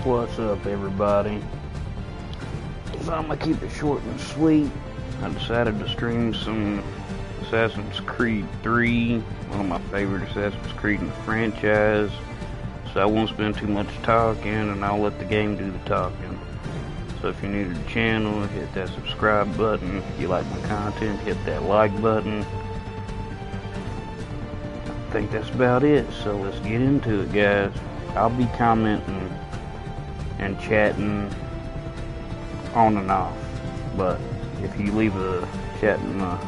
What's up, everybody? So I'm gonna keep it short and sweet. I decided to stream some Assassin's Creed 3, one of my favorite Assassin's Creed in the franchise. So I won't spend too much talking, and I'll let the game do the talking. So if you're new to the channel, hit that subscribe button. If you like my content, hit that like button. I think that's about it, so let's get into it, guys. I'll be commenting and chatting on and off, but if you leave a chat in the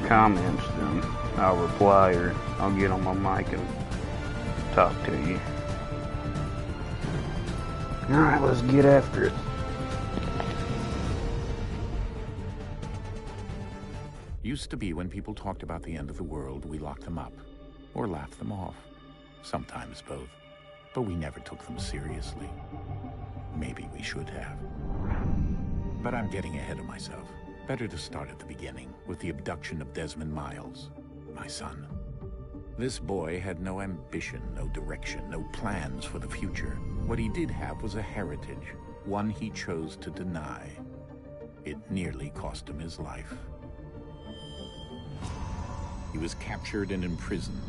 comments, then I'll reply, or I'll get on my mic and talk to you. Alright, let's get after it. Used to be when people talked about the end of the world, we locked them up or laughed them off. Sometimes both. But we never took them seriously. Maybe we should have. But I'm getting ahead of myself. Better to start at the beginning, with the abduction of Desmond Miles, my son. This boy had no ambition, no direction, no plans for the future. What he did have was a heritage, one he chose to deny. It nearly cost him his life. He was captured and imprisoned.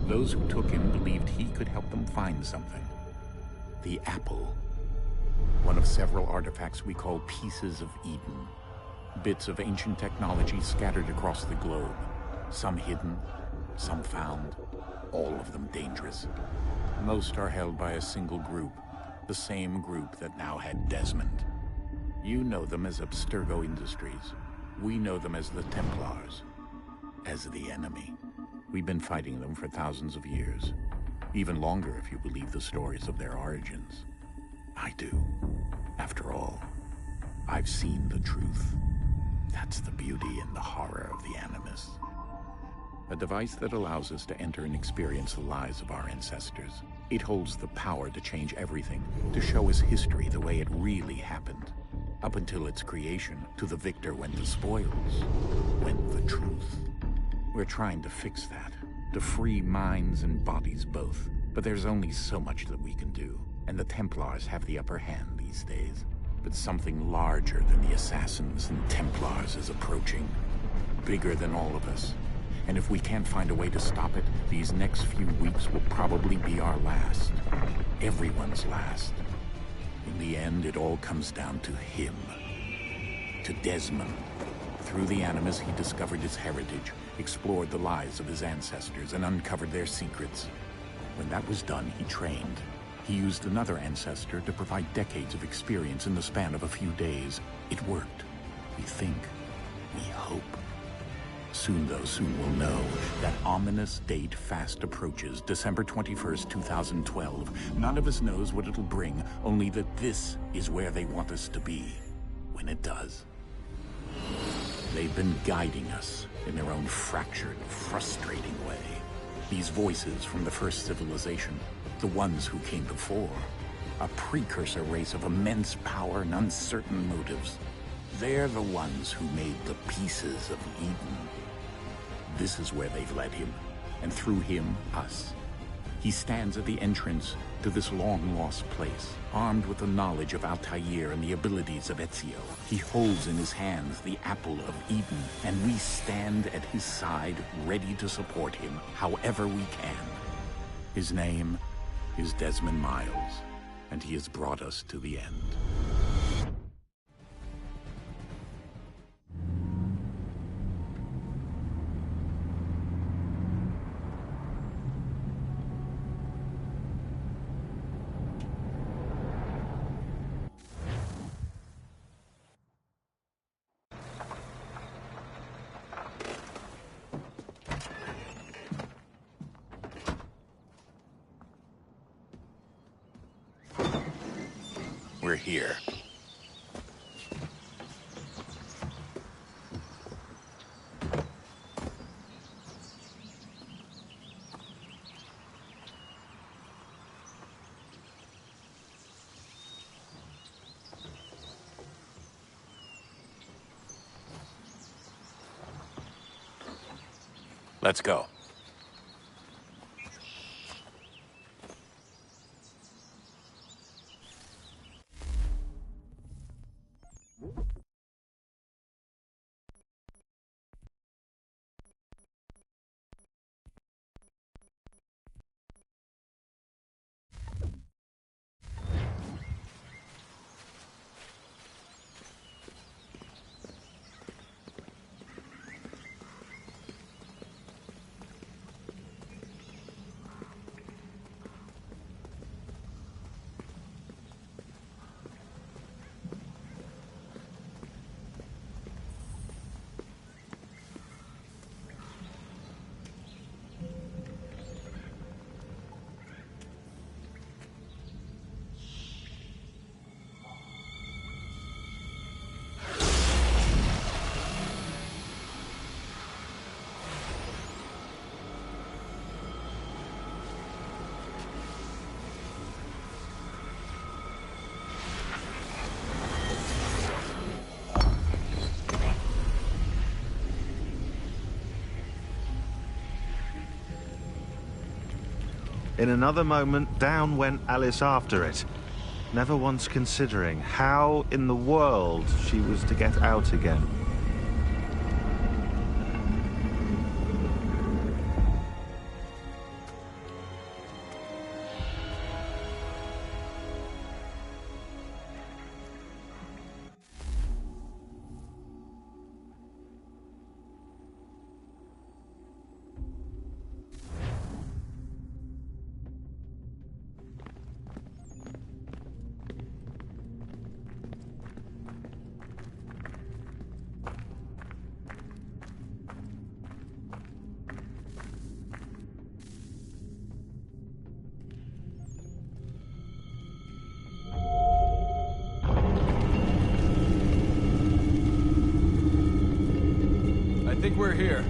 Those who took him believed he could help them find something. The apple. One of several artifacts we call pieces of Eden. Bits of ancient technology scattered across the globe. Some hidden, some found, all of them dangerous. Most are held by a single group, the same group that now had Desmond. You know them as Abstergo Industries. We know them as the Templars, as the enemy. We've been fighting them for thousands of years. Even longer if you believe the stories of their origins. I do. After all, I've seen the truth. That's the beauty and the horror of the Animus. A device that allows us to enter and experience the lives of our ancestors. It holds the power to change everything, to show us history the way it really happened. Up until its creation, to the victor went the spoils, went the truth. We're trying to fix that, to free minds and bodies both. But there's only so much that we can do, and the Templars have the upper hand these days. But something larger than the Assassins and Templars is approaching, bigger than all of us. And if we can't find a way to stop it, these next few weeks will probably be our last. Everyone's last. In the end, it all comes down to him. To Desmond. Through the Animus, he discovered his heritage, explored the lives of his ancestors, and uncovered their secrets. When that was done, he trained. He used another ancestor to provide decades of experience in the span of a few days. It worked. We think. We hope. Soon we'll know. That ominous date fast approaches, December 21st, 2012. None of us knows what it'll bring, only that this is where they want us to be, when it does. They've been guiding us in their own fractured, frustrating way. These voices from the first civilization, the ones who came before, a precursor race of immense power and uncertain motives. They're the ones who made the pieces of Eden. This is where they've led him, and through him, us. He stands at the entrance to this long-lost place, armed with the knowledge of Altair and the abilities of Ezio. He holds in his hands the apple of Eden, and we stand at his side, ready to support him however we can. His name is Desmond Miles, and he has brought us to the end. We're here. Let's go. In another moment, down went Alice after it, never once considering how in the world she was to get out again. I think we're here.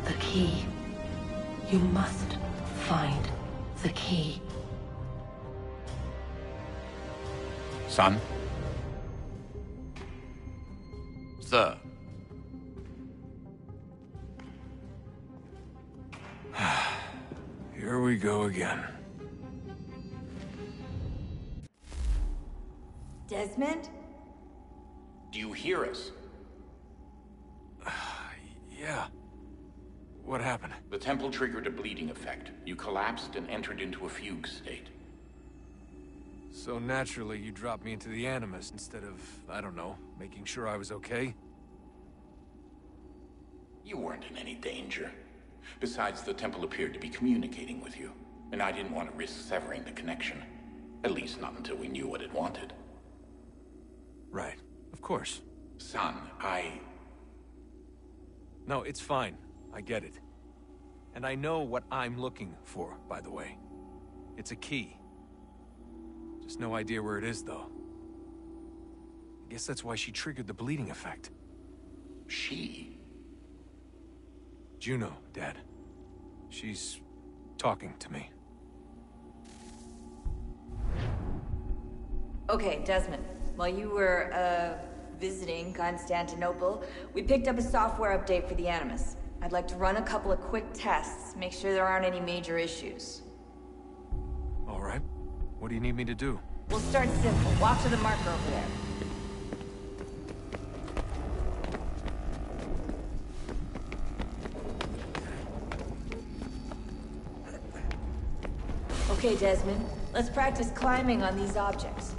The key. You must find the key. Son? Sir. Here we go again. Desmond? Do you hear us? Yeah. What happened? The temple triggered a bleeding effect. You collapsed and entered into a fugue state. So naturally, you dropped me into the Animus instead of, I don't know, making sure I was okay? You weren't in any danger. Besides, the temple appeared to be communicating with you, and I didn't want to risk severing the connection. At least not until we knew what it wanted. Right. Of course. Son, No, it's fine. I get it. And I know what I'm looking for, by the way. It's a key. Just no idea where it is, though. I guess that's why she triggered the bleeding effect. She? Juno, Dad. She's talking to me. Okay, Desmond. While you were, visiting Constantinople, we picked up a software update for the Animus. I'd like to run a couple of quick tests, make sure there aren't any major issues. All right. What do you need me to do? We'll start simple. Walk to the marker over there. Okay, Desmond. Let's practice climbing on these objects.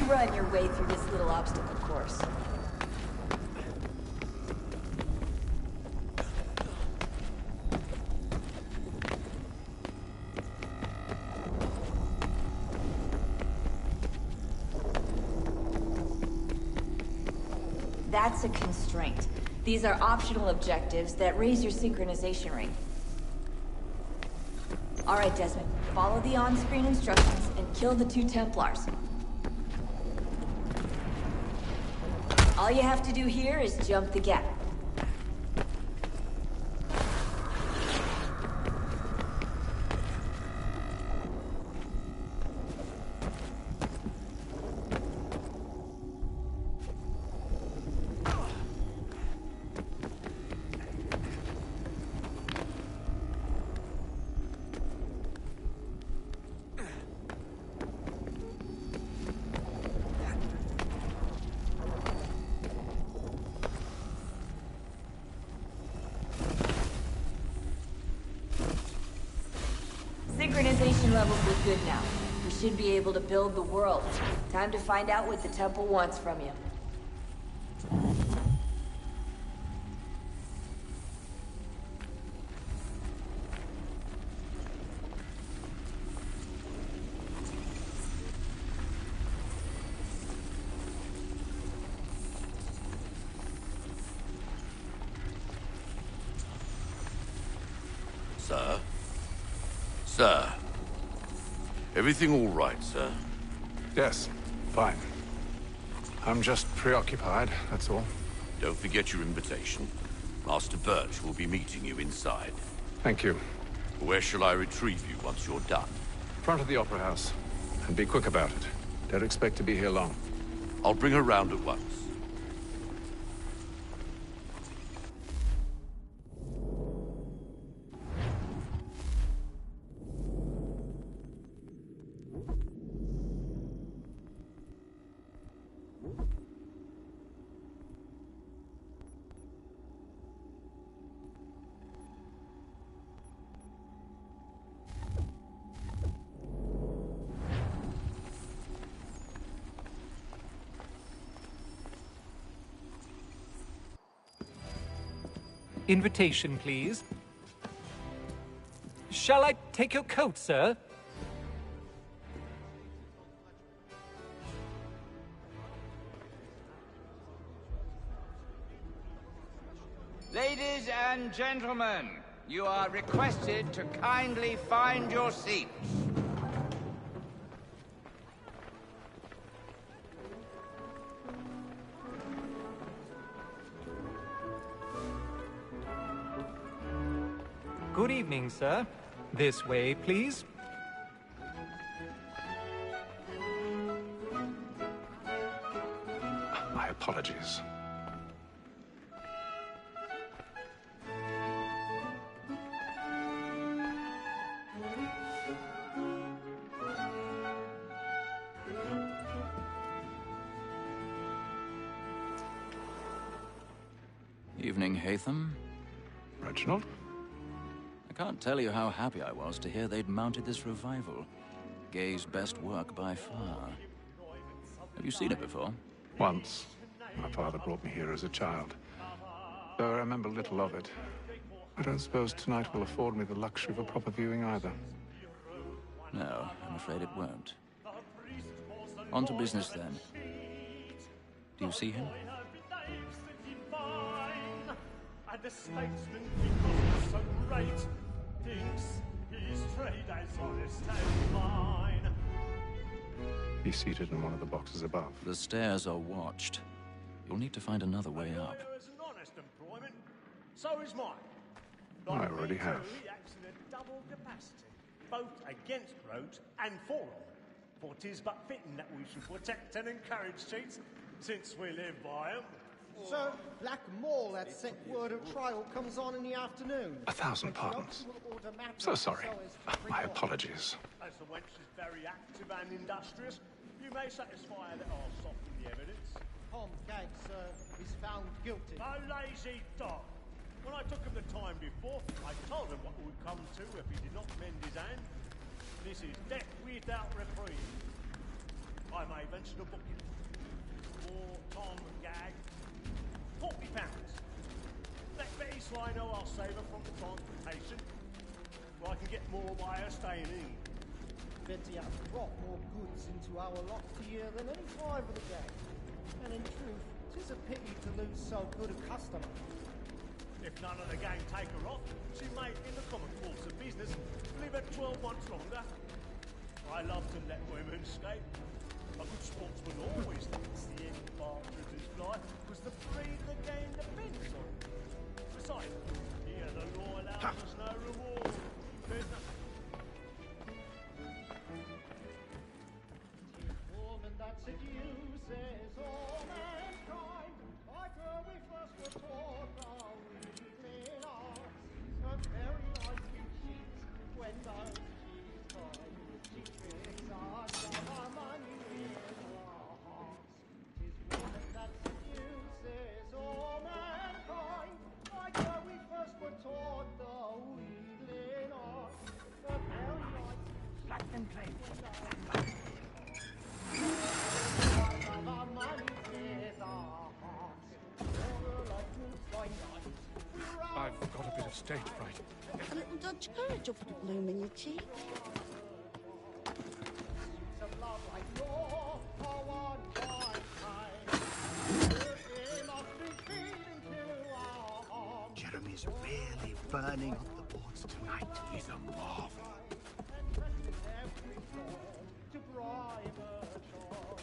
Run your way through this little obstacle course. That's a constraint. These are optional objectives that raise your synchronization rate. Alright, Desmond. Follow the on-screen instructions and kill the 2 Templars. All you have to do here is jump the gap. Synchronization levels look good now. We should be able to build the world. Time to find out what the temple wants from you. Sir? Sir? Everything all right, sir? Yes, fine. I'm just preoccupied, that's all. Don't forget your invitation. Master Birch will be meeting you inside. Thank you. Where shall I retrieve you once you're done? Front of the Opera House. And be quick about it. Don't expect to be here long. I'll bring her round at once. Invitation, please. Shall I take your coat, sir? Ladies and gentlemen, you are requested to kindly find your seats. Good evening, sir. This way, please. My apologies. Evening, Hatham. Reginald? I can't tell you how happy I was to hear they'd mounted this revival. Gay's best work by far. Have you seen it before? Once. My father brought me here as a child. Though I remember little of it. I don't suppose tonight will afford me the luxury of a proper viewing either. No, I'm afraid it won't. On to business, then. Do you see him? And the statesman, because he's so great, thinks his trade as honest as mine. He's seated in one of the boxes above. The stairs are watched. You'll need to find another way up. Is an honest employment. So is mine. I already have. He acts in a double capacity, both against roads and for them. For 'tis but fitting that we should protect and encourage cheats, since we live by them. So, Black Mall, that set word of trial comes on in the afternoon. 1,000 pardons. So sorry. My apologies. As the wench is very active and industrious, you may satisfy her that I'll soften the evidence. Tom Gates is found guilty. A lazy dog. When I took him the time before, I told him what would come to if he did not mend his hand. This is death without reprieve. I may venture to book him. For Tom Gag, £40. Let Betty Sly know I'll save her from the transportation, so I can get more by her staying in. Betty has brought more goods into our lot a year than any 5 of the gang. And in truth, 'Tis a pity to lose so good a customer. If none of the gang take her off, she may, in the common course of business, live at 12 months longer. I love to let women escape. A good sportsman always thinks the end part of his life was the breed the game depends on. Besides, here the law allows us no reward. There's nothing. Woman that seduces all mankind, like her we first were taught our weakling arts. Her very life we cheat when those she's kind. She tricks us of our money with our hearts. 'Tis woman that seduces all mankind, like her we first were taught the weakling arts. Her very life Let them play. I've got a bit of stage fright. A little Dutch courage will put a bloom in your cheek. Jeremy's really burning on the boards tonight. He's a marvel. To bribe a child.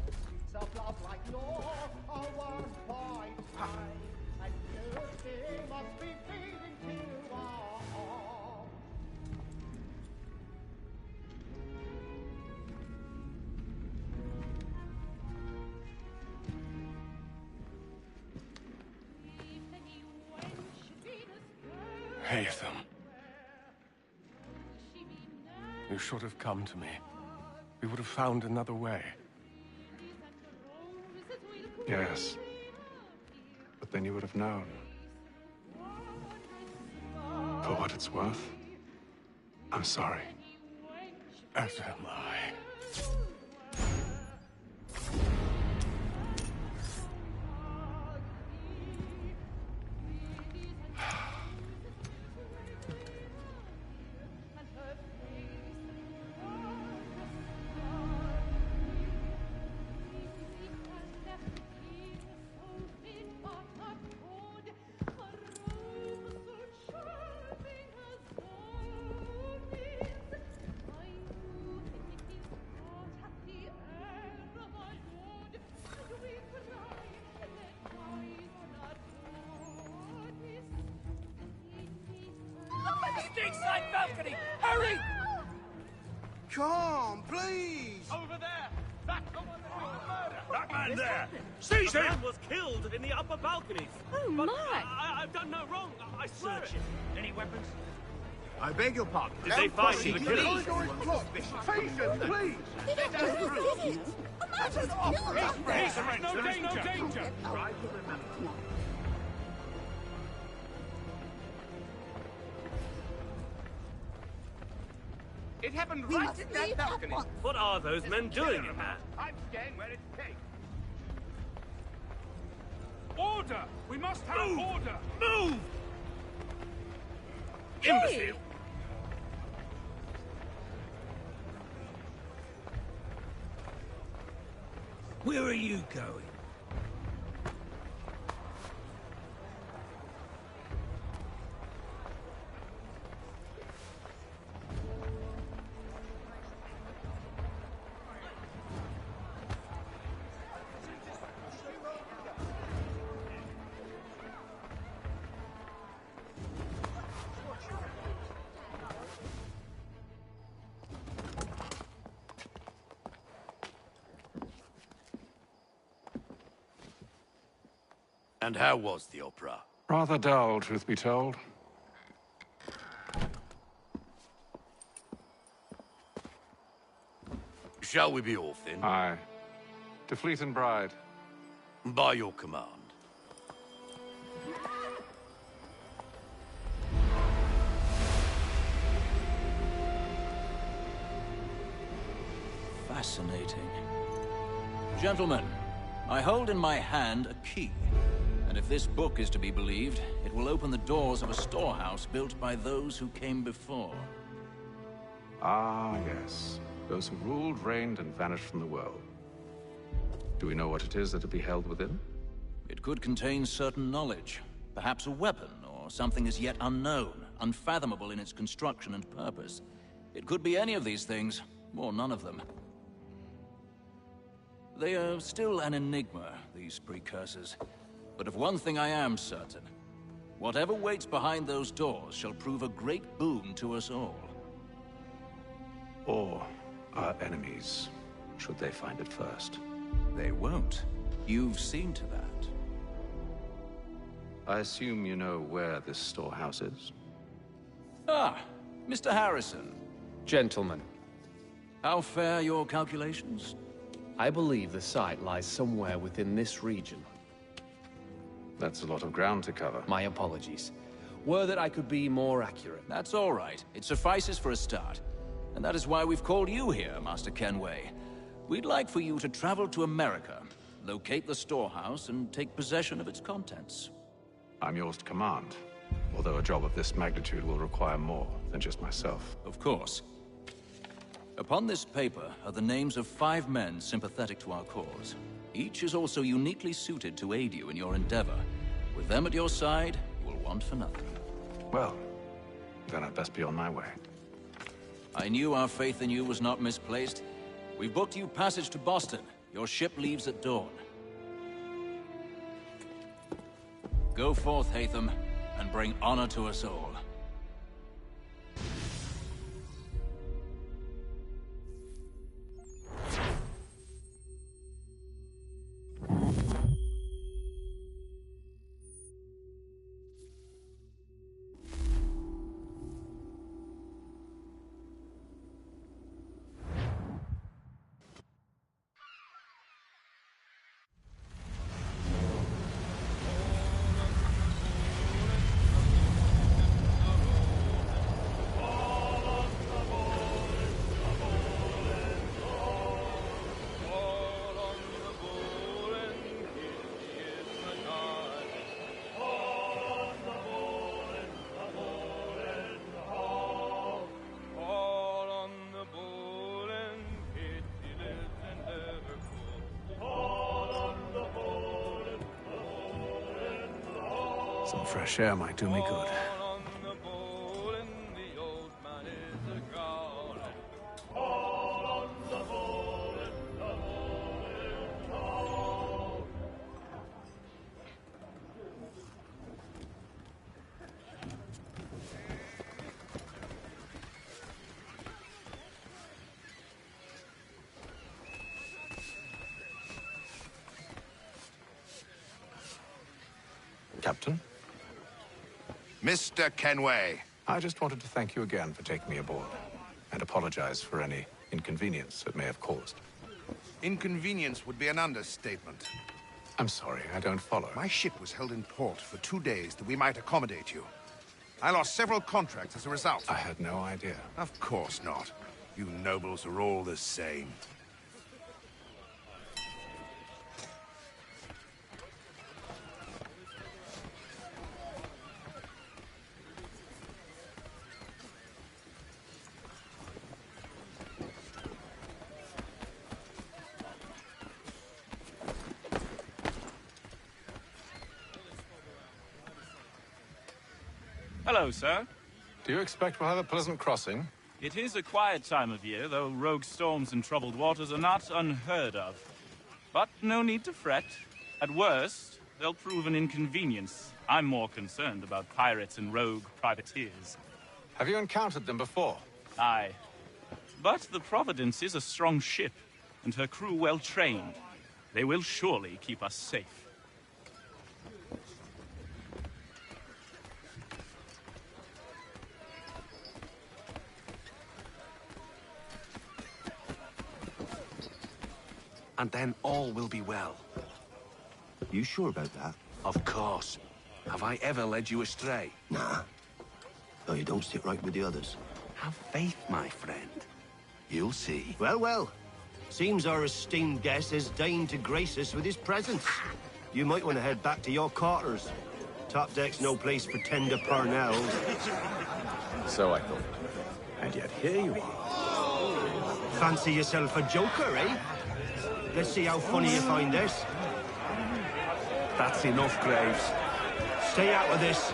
Streets of love like law are won by time. And beauty must be feeding to our heart. Haytham. You should have come to me. We would have found another way. Yes. But then you would have known. For what it's worth, I'm sorry. As am I. Inside balcony! Hurry! Come, please! Over there! That's the one that was murder! That man there! Seize him! The man was killed in the upper balconies. Oh, but my! I've done no wrong. I swear it. Any weapons? I beg your pardon. Did they find the killer? Please, please! You don't do this, idiot! A man just killed us! No danger! Try to remember. It happened We right must in that leave balcony. at once. What are those men doing in there? I'm staying where it's safe. Order! We must have order! Move! Hey! Imbecile! Where are you going? And how was the opera? Rather dull, truth be told. Shall we be off then? Aye. To Fleet and Bride. By your command. Fascinating. Gentlemen, I hold in my hand a key. And if this book is to be believed, it will open the doors of a storehouse built by those who came before. Ah, yes. Those who ruled, reigned, and vanished from the world. Do we know what it is that will be held within? It could contain certain knowledge, perhaps a weapon, or something as yet unknown, unfathomable in its construction and purpose. It could be any of these things, or none of them. They are still an enigma, these precursors. But of one thing I am certain. Whatever waits behind those doors shall prove a great boon to us all. Or our enemies, should they find it first. They won't. You've seen to that. I assume you know where this storehouse is? Ah, Mr. Harrison. Gentlemen. How fare your calculations? I believe the site lies somewhere within this region. That's a lot of ground to cover. My apologies. Were that I could be more accurate. That's all right. It suffices for a start. And that is why we've called you here, Master Kenway. We'd like for you to travel to America, locate the storehouse, and take possession of its contents. I'm yours to command, although a job of this magnitude will require more than just myself. Of course. Upon this paper are the names of 5 men sympathetic to our cause. Each is also uniquely suited to aid you in your endeavor. With them at your side, you will want for nothing. Well, then I'd best be on my way. I knew our faith in you was not misplaced. We've booked you passage to Boston. Your ship leaves at dawn. Go forth, Hatham, and bring honor to us all. Some fresh air might do me good. Captain? Mr. Kenway. I just wanted to thank you again for taking me aboard, and apologize for any inconvenience it may have caused. Inconvenience would be an understatement. I'm sorry, I don't follow. My ship was held in port for 2 days that we might accommodate you. I lost several contracts as a result. I had no idea. Of course not. You nobles are all the same. Hello, sir. Do you expect we'll have a pleasant crossing? It is a quiet time of year, though rogue storms and troubled waters are not unheard of. But no need to fret. At worst, they'll prove an inconvenience. I'm more concerned about pirates and rogue privateers. Have you encountered them before? Aye. But the Providence is a strong ship, and her crew well trained. They will surely keep us safe. And then all will be well. You sure about that? Of course. Have I ever led you astray? Nah. No, you don't sit right with the others. Have faith, my friend. You'll see. Well, well. Seems our esteemed guest has deigned to grace us with his presence. You might want to head back to your quarters. Top deck's no place for tender parnells. So I thought. And yet here you are. Fancy yourself a joker, eh? Let's see how funny you find this. That's enough, Graves. Stay out of this.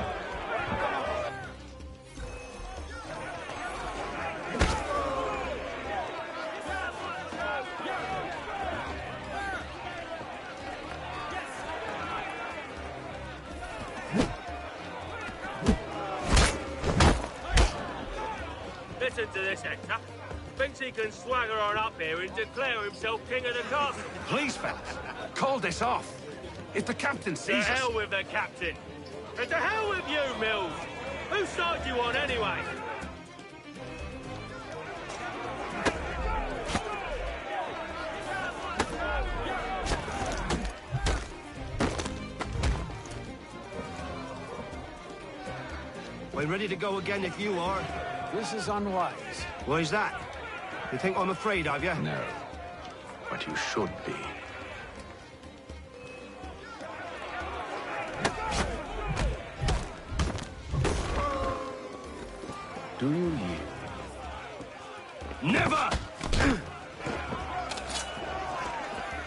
Listen to this, Hector. Thinks he can swagger on up here and declare himself king of the castle. Please, fellas, call this off. If the captain To sees us... hell with the captain. And to hell with you, Mills. Whose side do you on, anyway? We're ready to go again if you are. This is unwise. Why's that? You think I'm afraid of you? No, but you should be. Do you yield? Never!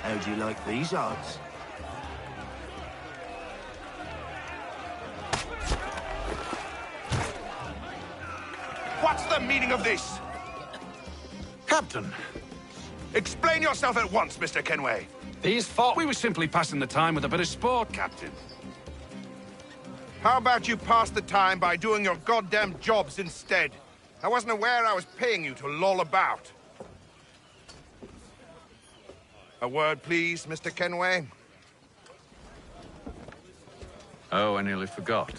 How'd you like these odds? What's the meaning of this? Captain! Explain yourself at once, Mr. Kenway. These fought. We were simply passing the time with a bit of sport, Captain. How about you pass the time by doing your goddamn jobs instead? I wasn't aware I was paying you to loll about. A word, please, Mr. Kenway. Oh, I nearly forgot.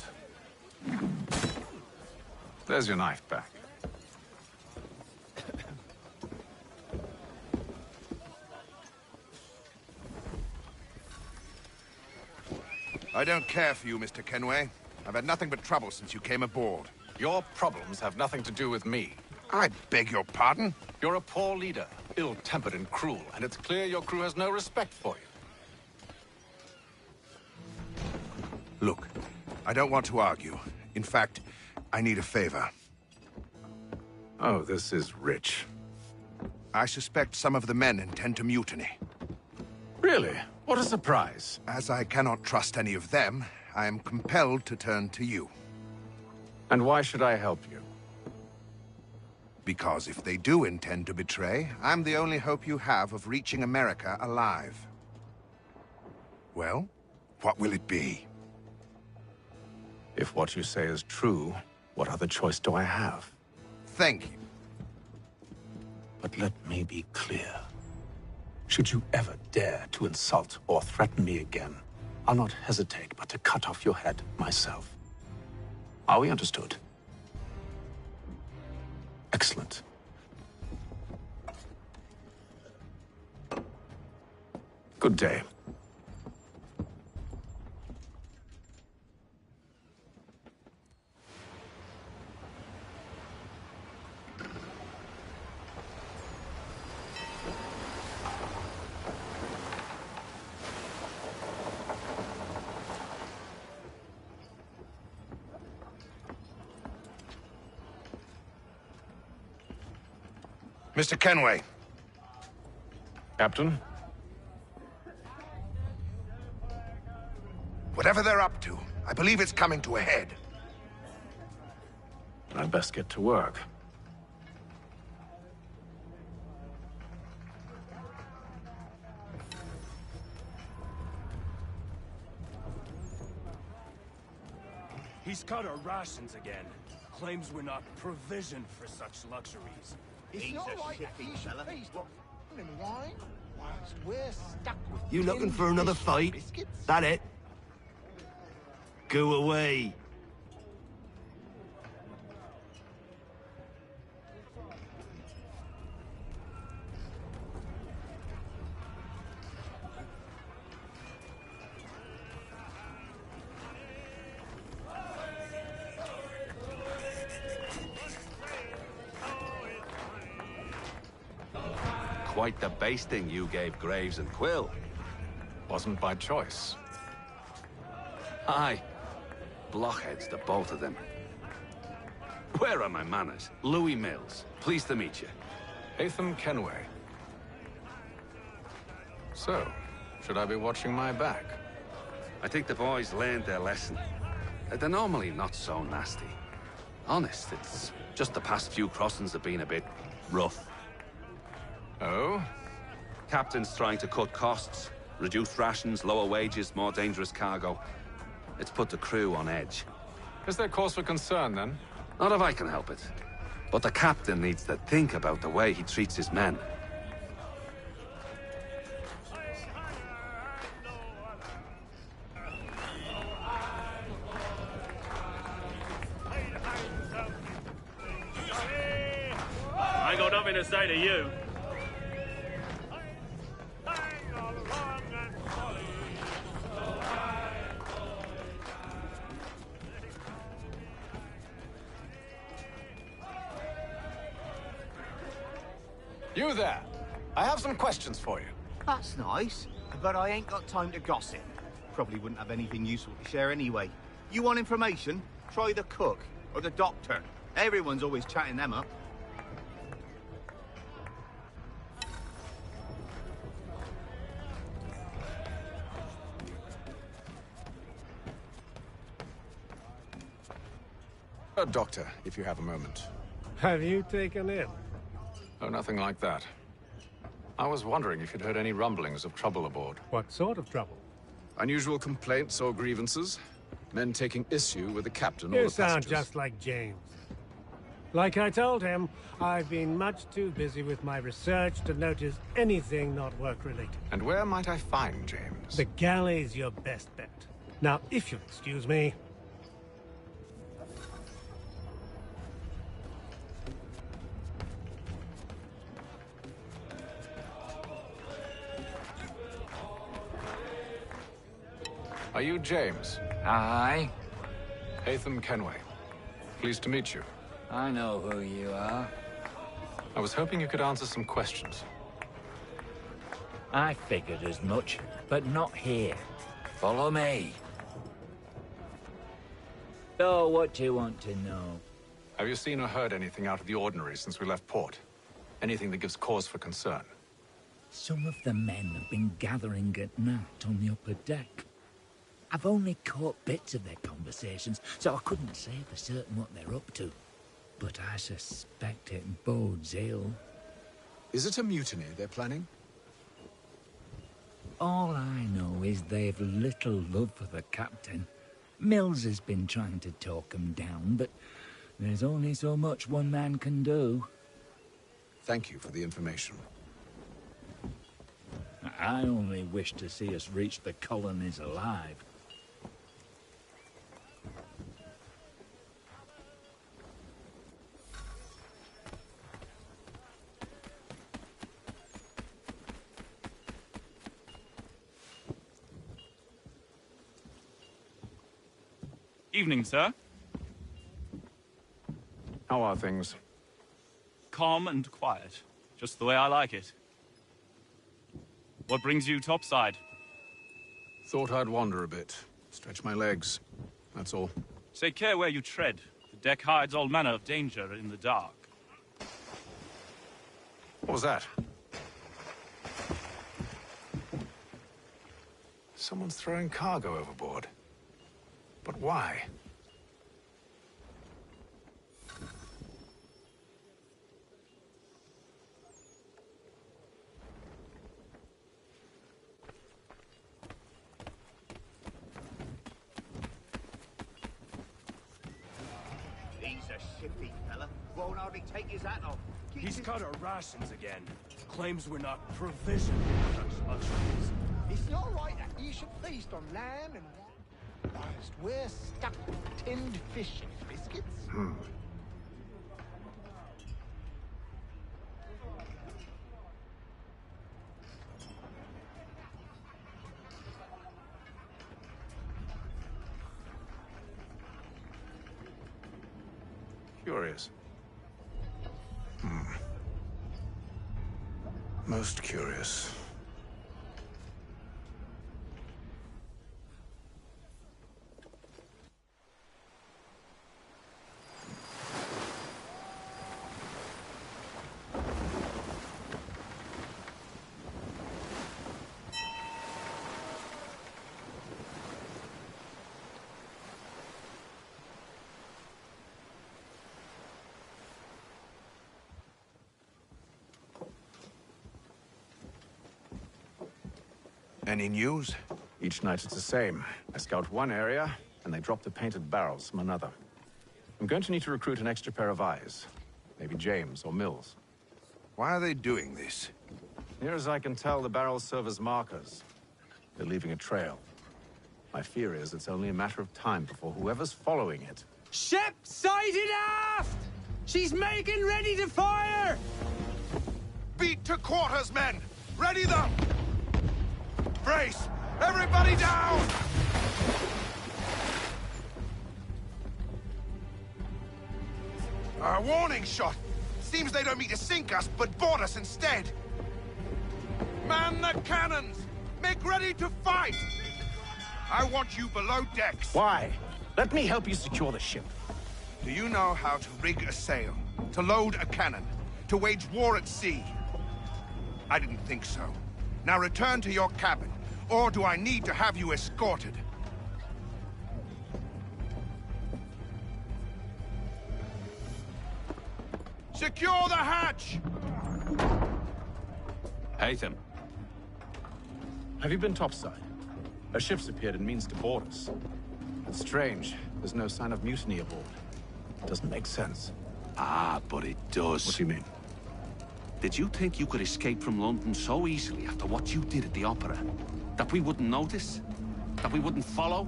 There's your knife back. I don't care for you, Mr. Kenway. I've had nothing but trouble since you came aboard. Your problems have nothing to do with me. I beg your pardon? You're a poor leader, ill-tempered and cruel, and it's clear your crew has no respect for you. Look, I don't want to argue. In fact, I need a favor. Oh, this is rich. I suspect some of the men intend to mutiny. Really? What a surprise. As I cannot trust any of them, I am compelled to turn to you. And why should I help you? Because if they do intend to betray, I'm the only hope you have of reaching America alive. Well, what will it be? If what you say is true, what other choice do I have? Thank you. But let me be clear. Should you ever dare to insult or threaten me again, I'll not hesitate but to cut off your head myself. Are we understood? Excellent. Good day. Mr. Kenway. Captain? Whatever they're up to, I believe it's coming to a head. I'd best get to work. He's cut our rations again. Claims we're not provisioned for such luxuries. It's not like a feast, but wine? Whilst we're stuck with You looking for another fight? That it? Go away. Quite the basting you gave Graves and Quill. Wasn't by choice. Aye. Blockheads, the both of them. Where are my manners? Louis Mills. Pleased to meet you. Hatham Kenway. So, should I be watching my back? I think the boys learned their lesson. They're normally not so nasty. Honest, it's just the past few crossings have been a bit rough. Oh? Captain's trying to cut costs. Reduced rations, lower wages, more dangerous cargo. It's put the crew on edge. Is there cause for concern, then? Not if I can help it. But the captain needs to think about the way he treats his men. I ain't got nothing to say to you. You there. I have some questions for you. That's nice, but I ain't got time to gossip. Probably wouldn't have anything useful to share anyway. You want information? Try the cook or the doctor. Everyone's always chatting them up. Doctor, if you have a moment. Have you taken ill? Oh, nothing like that. I was wondering if you'd heard any rumblings of trouble aboard. What sort of trouble? Unusual complaints or grievances? Men taking issue with the captain or You the sound passengers? just like James. Like I told him, I've been much too busy with my research to notice anything not work-related. And where might I find James? The galley's your best bet. Now, if you'll excuse me... Are you James? Aye. Hatham Kenway. Pleased to meet you. I know who you are. I was hoping you could answer some questions. I figured as much, but not here. Follow me. So, what do you want to know? Have you seen or heard anything out of the ordinary since we left port? Anything that gives cause for concern? Some of the men have been gathering at night on the upper deck. I've only caught bits of their conversations, so I couldn't say for certain what they're up to. But I suspect it bodes ill. Is it a mutiny they're planning? All I know is they've little love for the captain. Mills has been trying to talk him down, but there's only so much one man can do. Thank you for the information. I only wish to see us reach the colonies alive. Evening, sir. How are things? Calm and quiet. Just the way I like it. What brings you topside? Thought I'd wander a bit. Stretch my legs. That's all. Take care where you tread. The deck hides all manner of danger in the dark. What was that? Someone's throwing cargo overboard. But why? He's a shifty fella. Won't hardly take his hat off. He's cut our rations again. Claims we're not provisioned with such luxuries. It's not right that you should feast on lamb and whilst we're stuck with tinned fish and biscuits. Curious. Most curious. Any news? Each night it's the same. I scout one area, and they drop the painted barrels from another. I'm going to need to recruit an extra pair of eyes. Maybe James or Mills. Why are they doing this? Near as I can tell, the barrels serve as markers. They're leaving a trail. My fear is it's only a matter of time before whoever's following it... Ship sighted aft! She's making ready to fire! Beat to quarters, men! Ready them! Brace! Everybody down! A warning shot! Seems they don't mean to sink us, but board us instead! Man the cannons! Make ready to fight! I want you below decks. Why? Let me help you secure the ship. Do you know how to rig a sail? To load a cannon? To wage war at sea? I didn't think so. Now return to your cabin, or do I need to have you escorted? Secure the hatch! Haytham. Have you been topside? A ship's appeared and means to board us. It's strange. There's no sign of mutiny aboard. It doesn't make sense. Ah, but it does. What do you mean? Did you think you could escape from London so easily after what you did at the opera? That we wouldn't notice? That we wouldn't follow?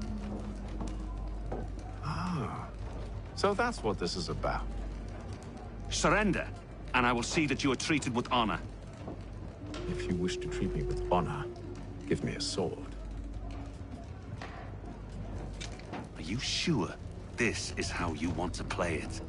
Ah. So that's what this is about. Surrender, and I will see that you are treated with honor. If you wish to treat me with honor, give me a sword. Are you sure this is how you want to play it?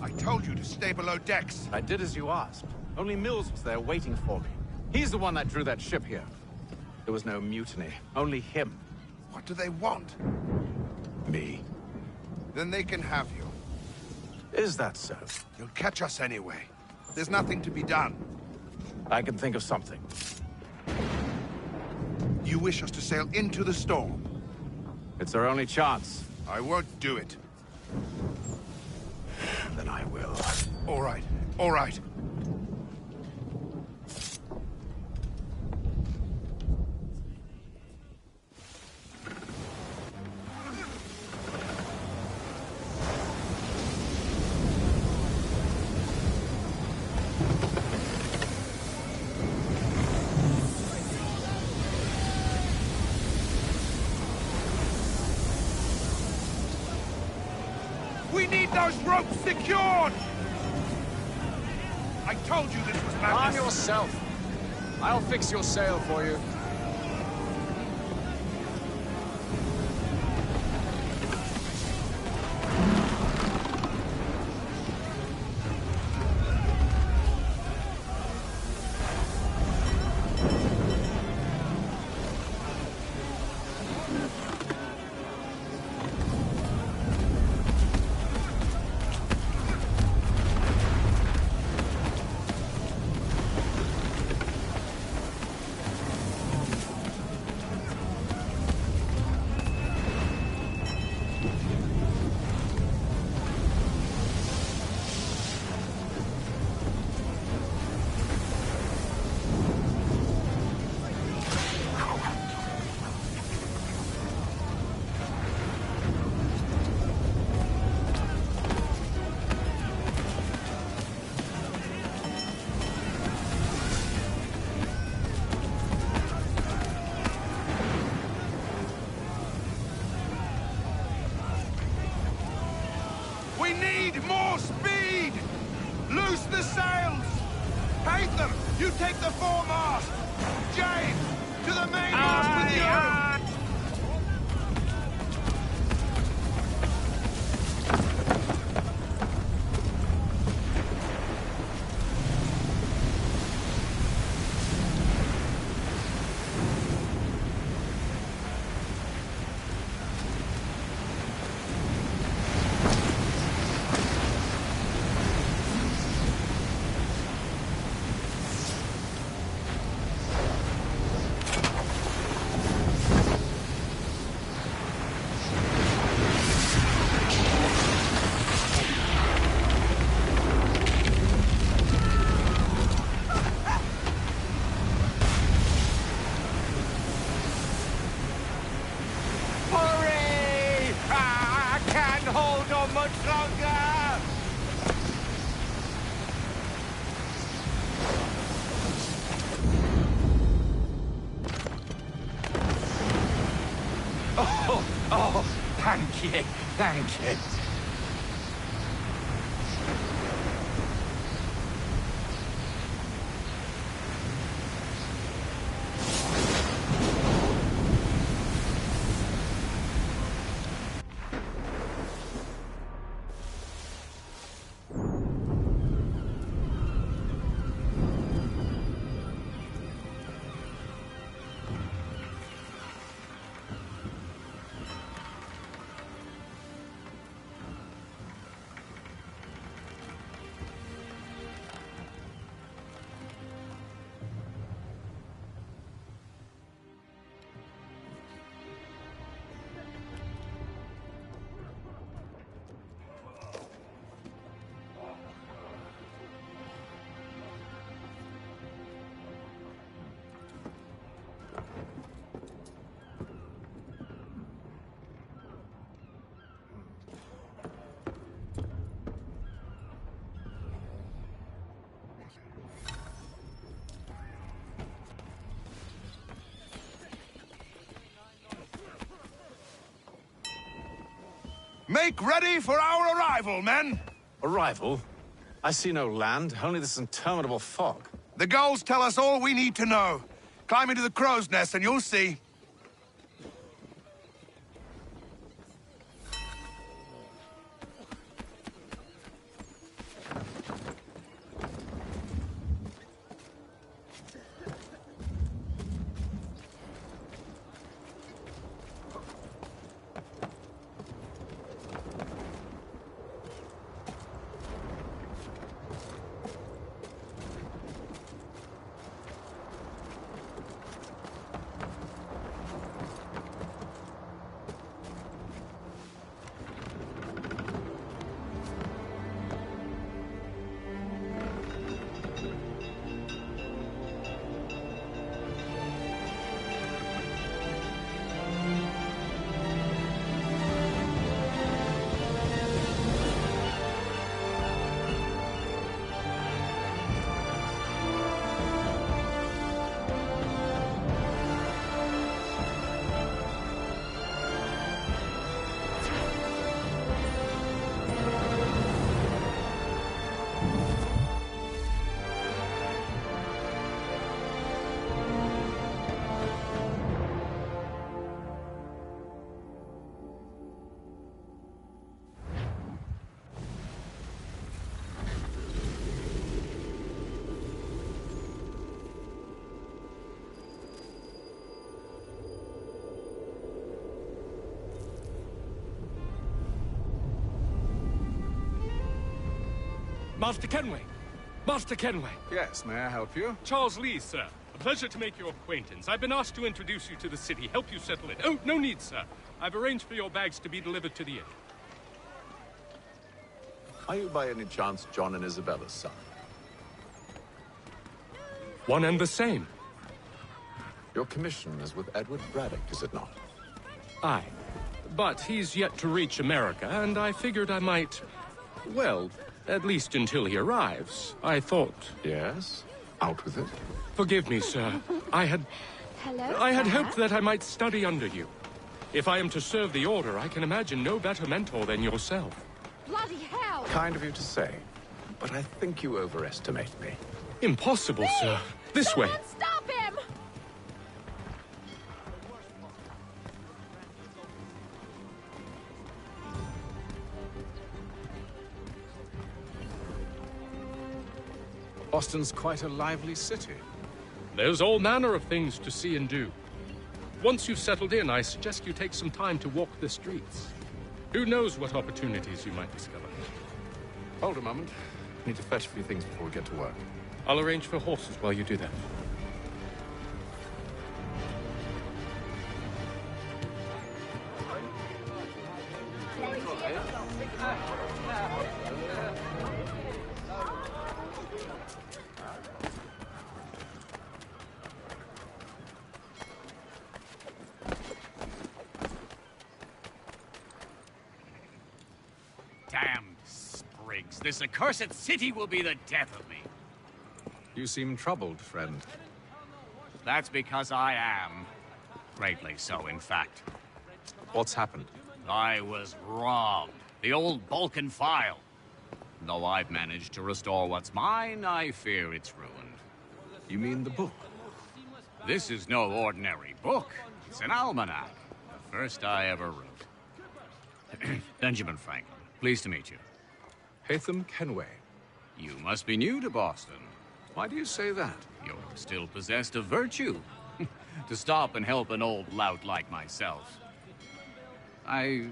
I told you to stay below decks. I did as you asked. Only Mills was there waiting for me. He's the one that drew that ship here. There was no mutiny, only him. What do they want? Me. Then they can have you. Is that so? You'll catch us anyway. There's nothing to be done. I can think of something. You wish us to sail into the storm? It's our only chance. I won't do it. Then I will. All right, all right. We need those ropes secured! I told you this was madness. Arm yourself. I'll fix your sail for you. You take the foremast! James! To the mainmast with you! Oh, thank you, thank you. Make ready for our arrival, men! Arrival? I see no land, only this interminable fog. The gulls tell us all we need to know. Climb into the crow's nest and you'll see. Master Kenway! Master Kenway! Yes, may I help you? Charles Lee, sir. A pleasure to make your acquaintance. I've been asked to introduce you to the city, help you settle it. Oh, no need, sir. I've arranged for your bags to be delivered to the inn. Are you by any chance John and Isabella's son? One and the same. Your commission is with Edward Braddock, is it not? Aye. But he's yet to reach America, and I figured I might... well, at least until he arrives. I thought... Yes? Out with it. Forgive me, sir. I had hoped that I might study under you. If I am to serve the Order, I can imagine no better mentor than yourself. Bloody hell! Kind of you to say, but I think you overestimate me. Impossible, sir. This way. Someone stop him! Boston's quite a lively city. There's all manner of things to see and do. Once you've settled in, I suggest you take some time to walk the streets. Who knows what opportunities you might discover. Hold a moment. I need to fetch a few things before we get to work. I'll arrange for horses while you do that. Damn sprigs. This accursed city will be the death of me. You seem troubled, friend. That's because I am. Greatly so, in fact. What's happened? I was robbed. The old Balkan file. Though I've managed to restore what's mine, I fear it's ruined. You mean the book? This is no ordinary book. It's an almanac. The first I ever wrote. Benjamin Franklin, pleased to meet you. Hatham Kenway. You must be new to Boston. Why do you say that? You're still possessed of virtue. To stop and help an old lout like myself. I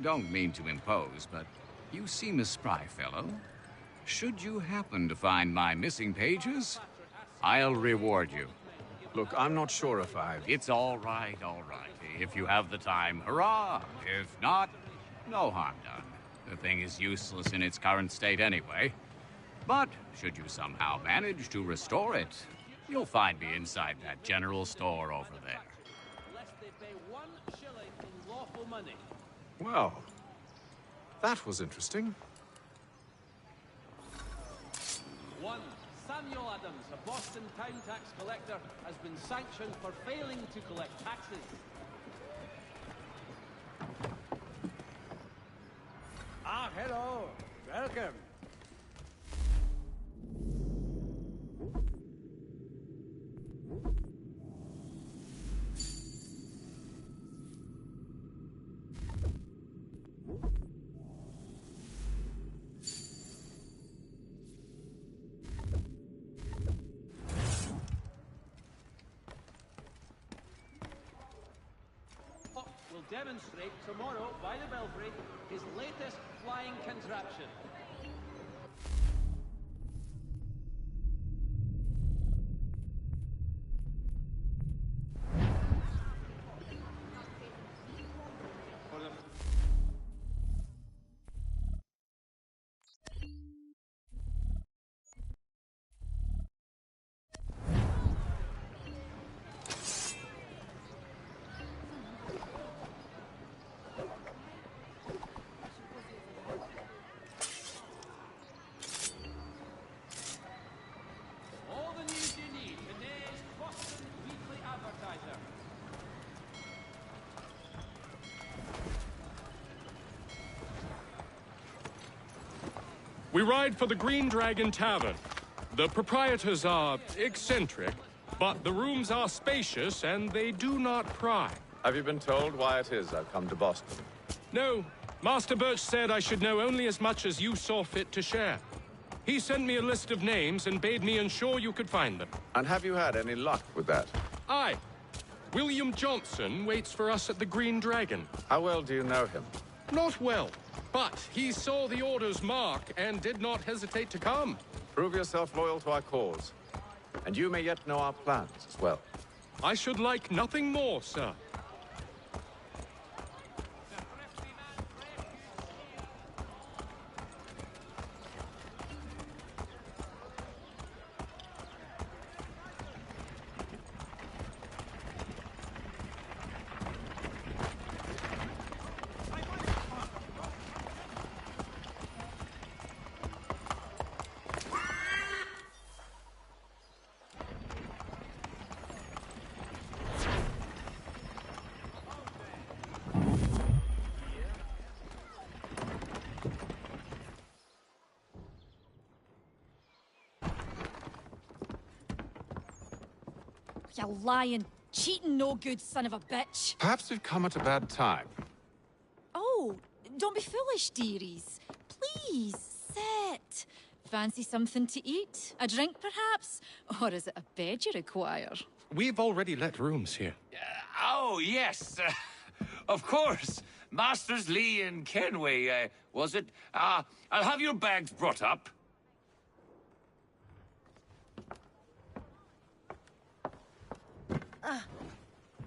don't mean to impose, but you seem a spry fellow. Should you happen to find my missing pages, I'll reward you. Look, I'm not sure if I've... It's all right, all right. If you have the time, hurrah. If not, no harm done. The thing is useless in its current state anyway. But should you somehow manage to restore it, you'll find me inside that general store over there. Lest they pay 1 shilling in lawful money. Well, that was interesting. One Samuel Adams, a Boston town tax collector, has been sanctioned for failing to collect taxes. Ah, hello. Welcome. Will demonstrate tomorrow by the Belfry his latest flying contraption. We ride for the Green Dragon Tavern. The proprietors are eccentric, but the rooms are spacious and they do not pry. Have you been told why it is I've come to Boston? No. Master Birch said I should know only as much as you saw fit to share. He sent me a list of names and bade me ensure you could find them. And have you had any luck with that? Aye. William Johnson waits for us at the Green Dragon. How well do you know him? Not well, but he saw the order's mark and did not hesitate to come. Prove yourself loyal to our cause. And you may yet know our plans as well. I should like nothing more, sir. You lying, cheating, no good son of a bitch. Perhaps we've come at a bad time. Oh, don't be foolish, dearies. Please, sit. Fancy something to eat? A drink, perhaps? Or is it a bed you require? We've already let rooms here. Oh, yes. Of course. Masters Lee and Kenway, was it? I'll have your bags brought up.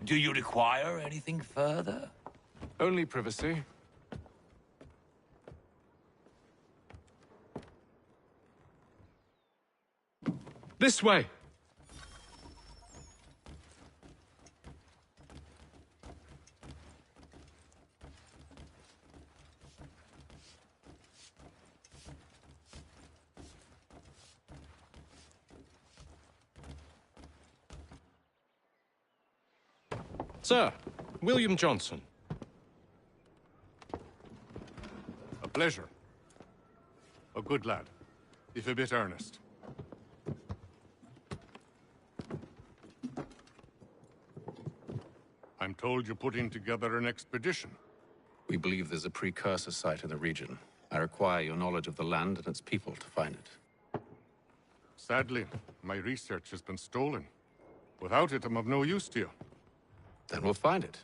Do you require anything further? Only privacy. This way. Sir, William Johnson. A pleasure. A good lad, if a bit earnest. I'm told you're putting together an expedition. We believe there's a precursor site in the region. I require your knowledge of the land and its people to find it. Sadly, my research has been stolen. Without it, I'm of no use to you. Then we'll find it.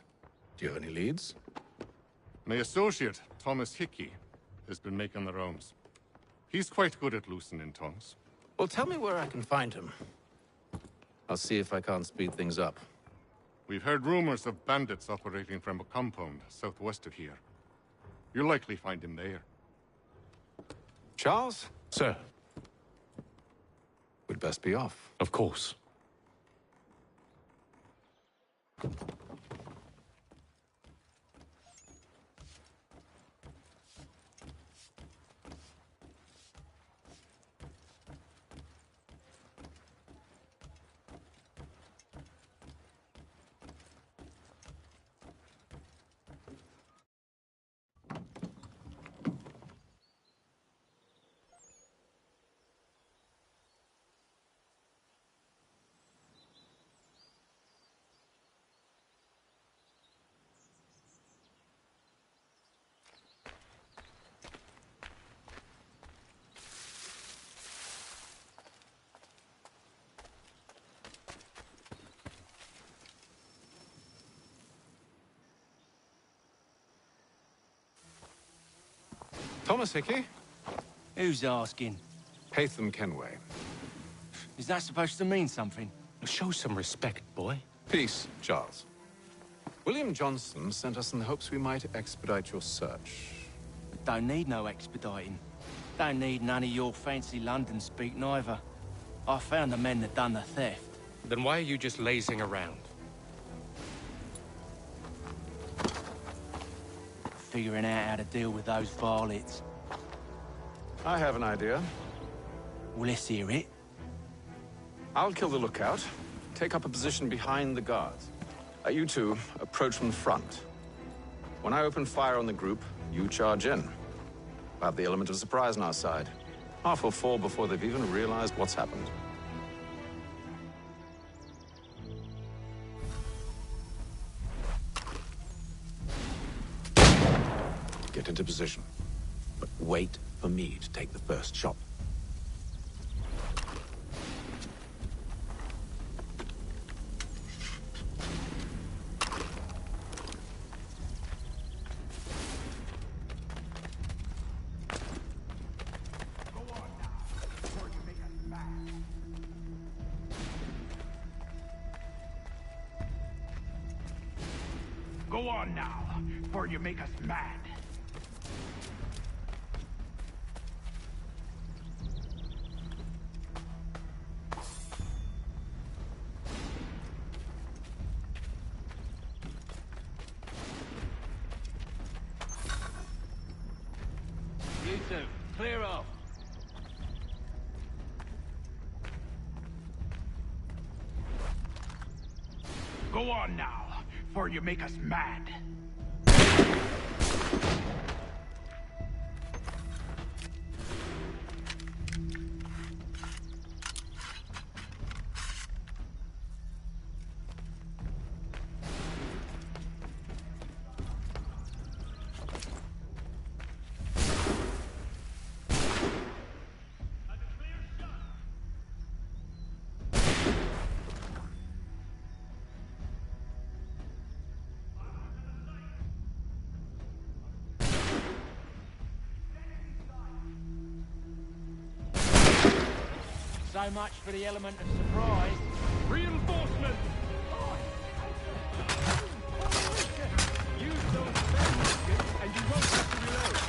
Do you have any leads? My associate, Thomas Hickey, has been making the rounds. He's quite good at loosening tongues. Well, tell me where I can find him. I'll see if I can't speed things up. We've heard rumors of bandits operating from a compound southwest of here. You'll likely find him there. Charles? Sir. We'd best be off. Of course. Thomas Hickey? Who's asking? Haytham Kenway. Is that supposed to mean something? Show some respect, boy. Peace, Charles. William Johnson sent us in the hopes we might expedite your search. Don't need no expediting. Don't need none of your fancy London speak neither. I found the men that done the theft. Then why are you just lazing around? Figuring out how to deal with those varlets. I have an idea. Well, let's hear it. I'll kill the lookout. Take up a position behind the guards. You two, approach from the front. When I open fire on the group, you charge in. We'll have the element of surprise on our side. Half will fall before they've even realized what's happened. Get into position. But wait for me to take the first shot. Go on now, before you make us mad. You two, clear off. Go on now, before you make us mad. So much for the element of surprise. Reinforcement! Use those spare muskets and you won't have to reload.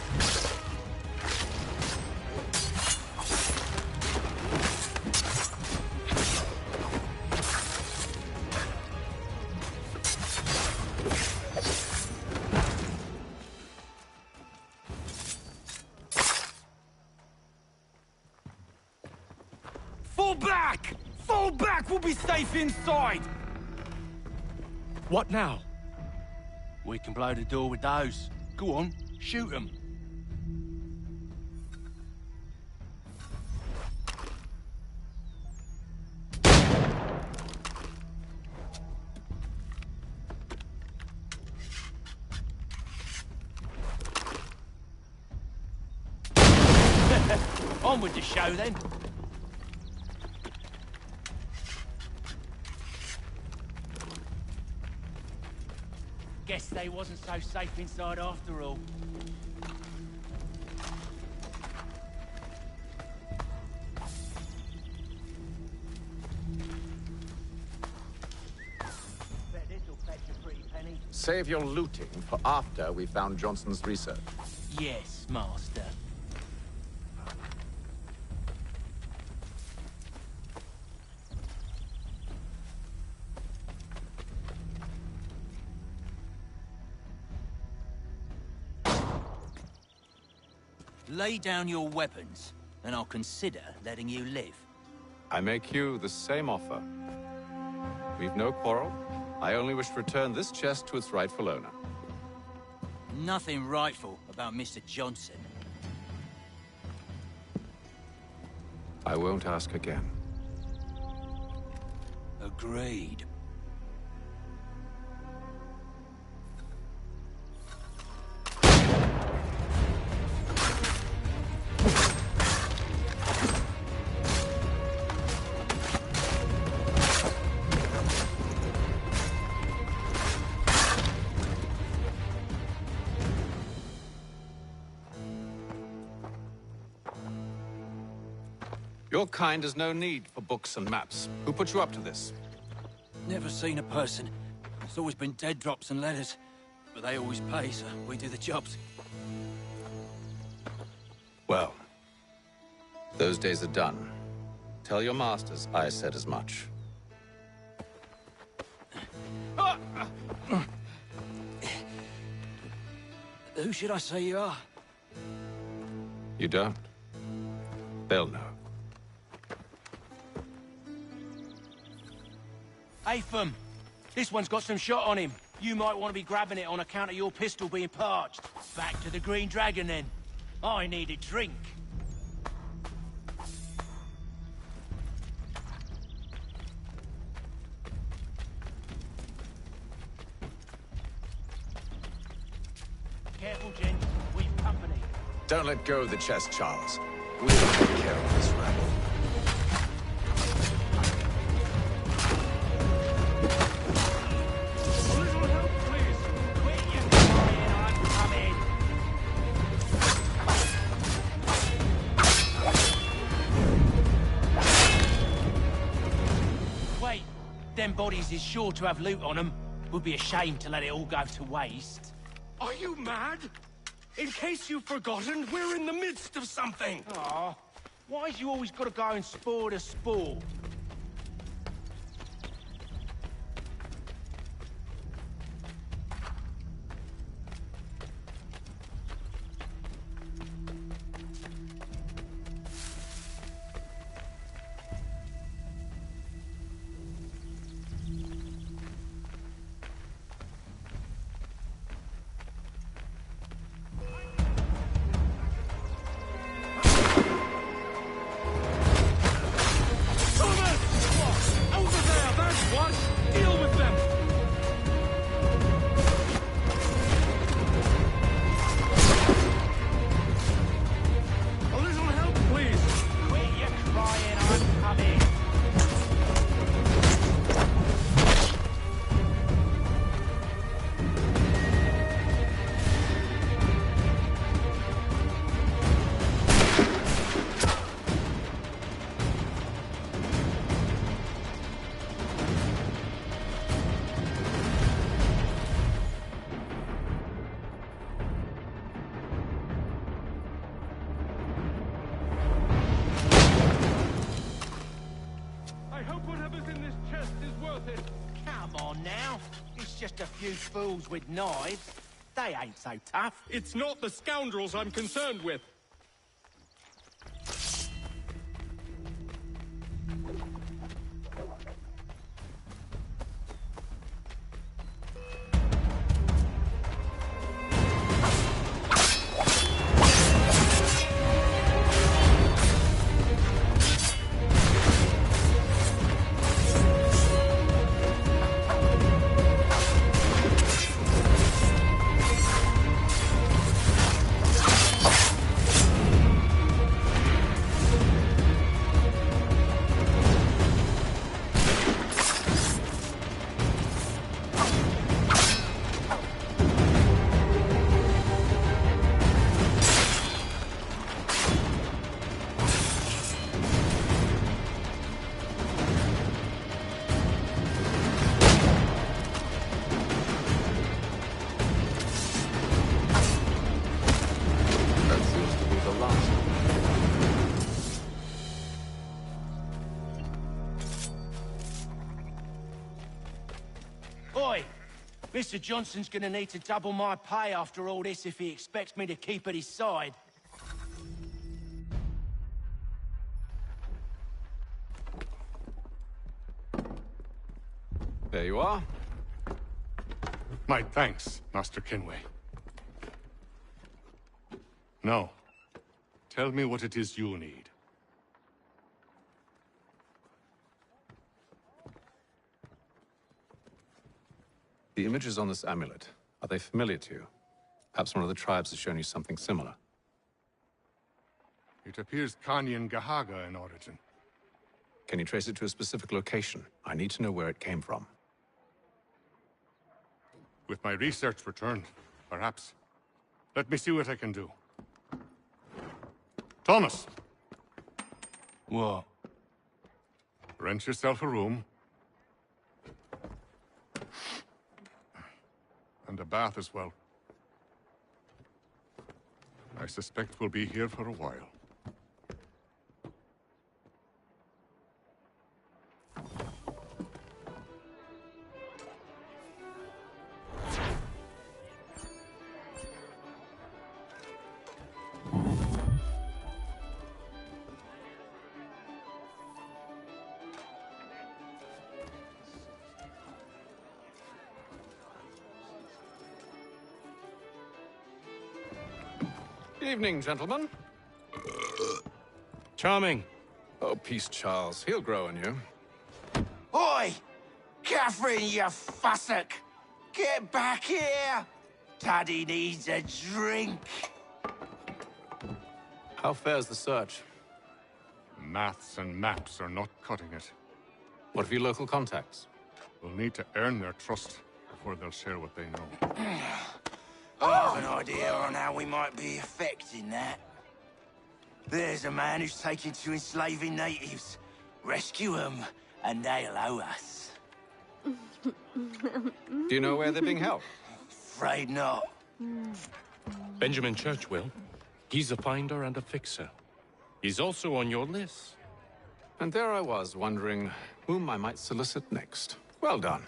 Fall back! Fall back! We'll be safe inside! What now? We can blow the door with those. Go on, shoot them. On with the show then. Guess they wasn't so safe inside after all. Bet this'll fetch a pretty penny. Save your looting for after we found Johnson's research. Yes, Master. Lay down your weapons, and I'll consider letting you live. I make you the same offer. We've no quarrel. I only wish to return this chest to its rightful owner. Nothing rightful about Mr. Johnson. I won't ask again. Agreed. Your kind has no need for books and maps. Who put you up to this? Never seen a person. It's always been dead drops and letters. But they always pay, so we do the jobs. Well, those days are done. Tell your masters I said as much. Who should I say you are? You don't? They'll know. Atham, this one's got some shot on him. You might want to be grabbing it on account of your pistol being parched. Back to the Green Dragon, then. I need a drink. Careful, gent. We've company. Don't let go of the chest, Charles. We'll take care of this rabble. Them bodies is sure to have loot on them. Would be a shame to let it all go to waste. Are you mad? In case you've forgotten, we're in the midst of something. Aw, why's you always got to go and spoil the sport? Come it's just a few fools with knives. They ain't so tough. It's not the scoundrels I'm concerned with. Oi! Mr. Johnson's gonna need to double my pay after all this if he expects me to keep at his side. There you are. My thanks, Master Kenway. Now, tell me what it is you need. The images on this amulet, are they familiar to you? Perhaps one of the tribes has shown you something similar. It appears Kanyan Gahaga in origin. Can you trace it to a specific location? I need to know where it came from. With my research returned, perhaps. Let me see what I can do. Thomas! What? Rent yourself a room. And a bath as well. I suspect we'll be here for a while. Evening, gentlemen. Charming. Oh, peace, Charles. He'll grow on you. Oi! Catherine, you fussock! Get back here! Daddy needs a drink. How fares the search? Maths and maps are not cutting it. What of your local contacts? We'll need to earn their trust before they'll share what they know. I have an idea on how we might be affecting that. There's a man who's taken to enslaving natives. Rescue them, and they'll owe us. Do you know where they're being held? Afraid not. Benjamin Churchwill. He's a finder and a fixer. He's also on your list. And there I was, wondering whom I might solicit next. Well done.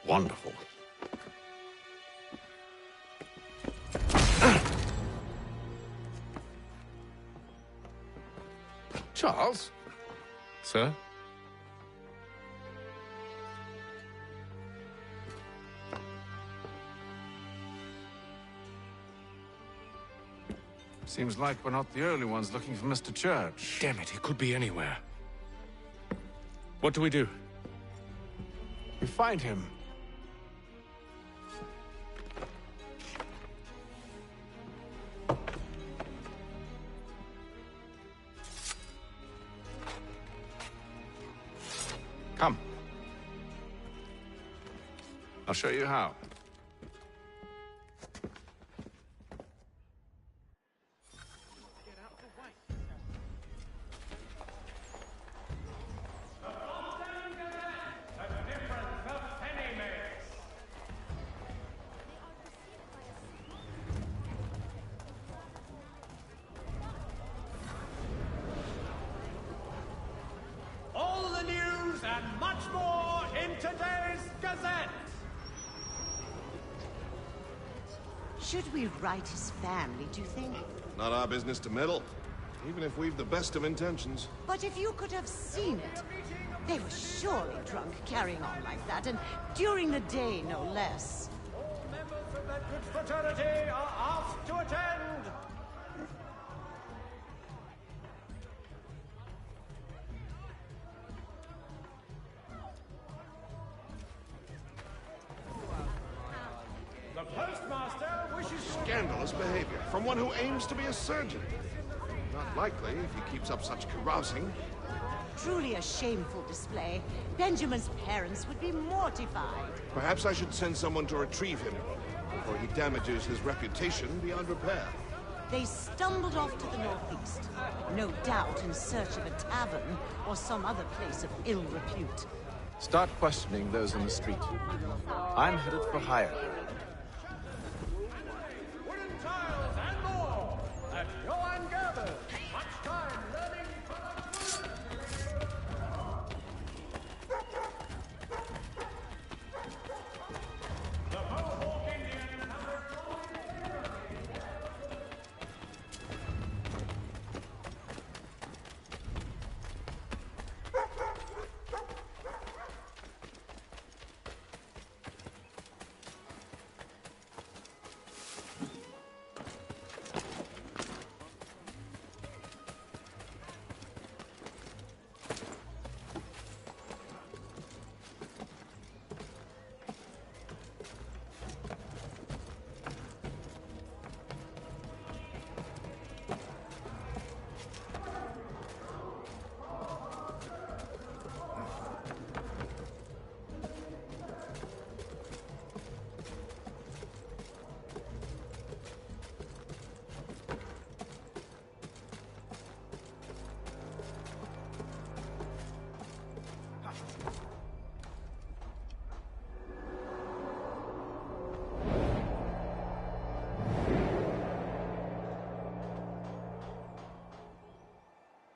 Wonderful. Charles? Sir? Seems like we're not the only ones looking for Mr. Church. Damn it, he could be anywhere. What do we do? We find him. Come. I'll show you how. All the news and much more in today's Gazette. Should we write his family, do you think? Not our business to meddle, even if we've the best of intentions. But if you could have seen it, they were surely drunk carrying on like that, and during the day, no less. All members of that good fraternity are asked to attend. The postmaster wishes to... Scandalous behavior from one who aims to be a surgeon. Not likely if he keeps up such carousing. Truly a shameful display. Benjamin's parents would be mortified. Perhaps I should send someone to retrieve him before he damages his reputation beyond repair. They stumbled off to the northeast, no doubt in search of a tavern or some other place of ill repute. Start questioning those in the street. I'm headed for hire. Wooden tiles and more at Johann Gerber. Much time learning product. The Mohawk Indian number 4.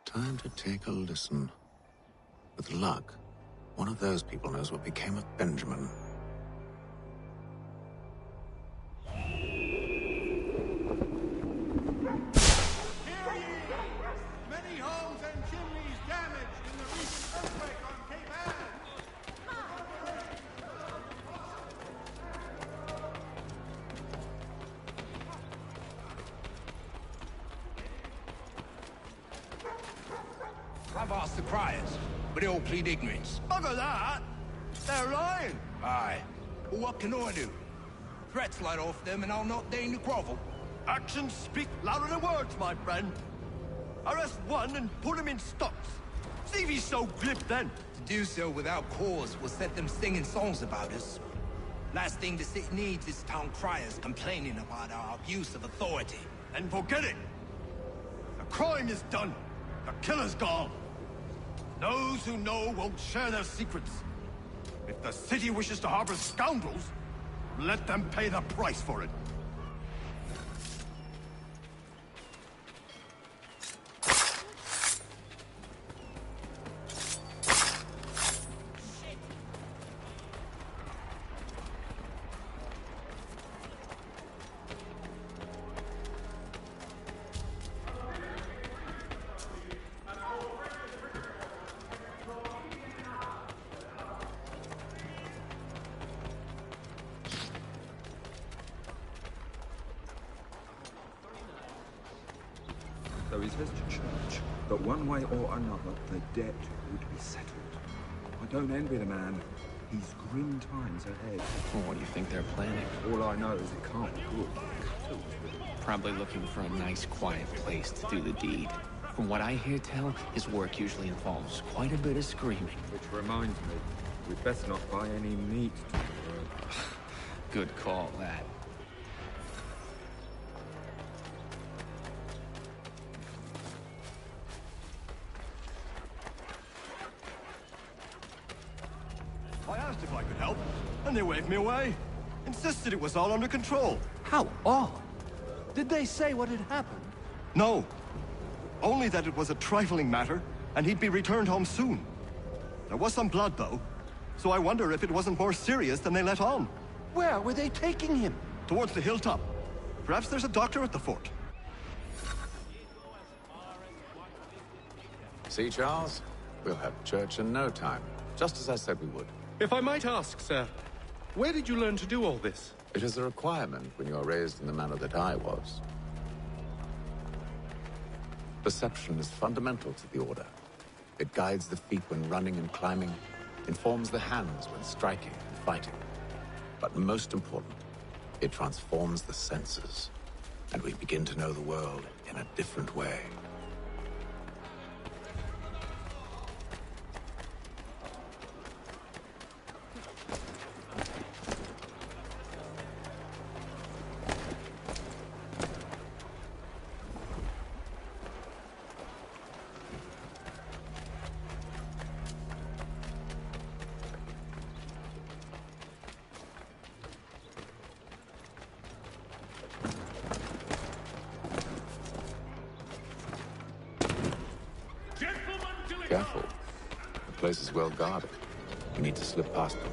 Time to take a listen. With luck, one of those people knows what became of Benjamin. Many homes and chimneys damaged in the recent earthquake on Cape Ann. I've asked the criers, but they all plead ignorance. Bugger that! They're lying! Aye. Well, what can I do? Threats light off them and I'll not deign to grovel. Actions speak louder than words, my friend. Arrest one and put him in stocks. See if he's so glib then. To do so without cause will set them singing songs about us. Last thing the city needs is town criers complaining about our abuse of authority. And forget it. The crime is done. The killer's gone. Those who know won't share their secrets. If the city wishes to harbor scoundrels, let them pay the price for it. so he says to church, that one way or another, the debt would be settled. I don't envy the man. He's grim times ahead. Well, what do you think they're planning? All I know is it can't be good. Probably looking for a nice, quiet place to do the deed. From what I hear tell, his work usually involves quite a bit of screaming. Which reminds me, we'd best not buy any meat tomorrow. Good call, that. I asked if I could help, and they waved me away. Insisted it was all under control. How odd. Did they say what had happened? No. Only that it was a trifling matter, and he'd be returned home soon. There was some blood, though, so I wonder if it wasn't more serious than they let on. Where were they taking him? Towards the hilltop. Perhaps there's a doctor at the fort. See, Charles? We'll have church in no time, just as I said we would. If I might ask, sir, where did you learn to do all this? It is a requirement when you are raised in the manner that I was. Perception is fundamental to the Order. It guides the feet when running and climbing, informs the hands when striking and fighting. But most important, it transforms the senses, and we begin to know the world in a different way. Careful. The place is well guarded. You need to slip past them.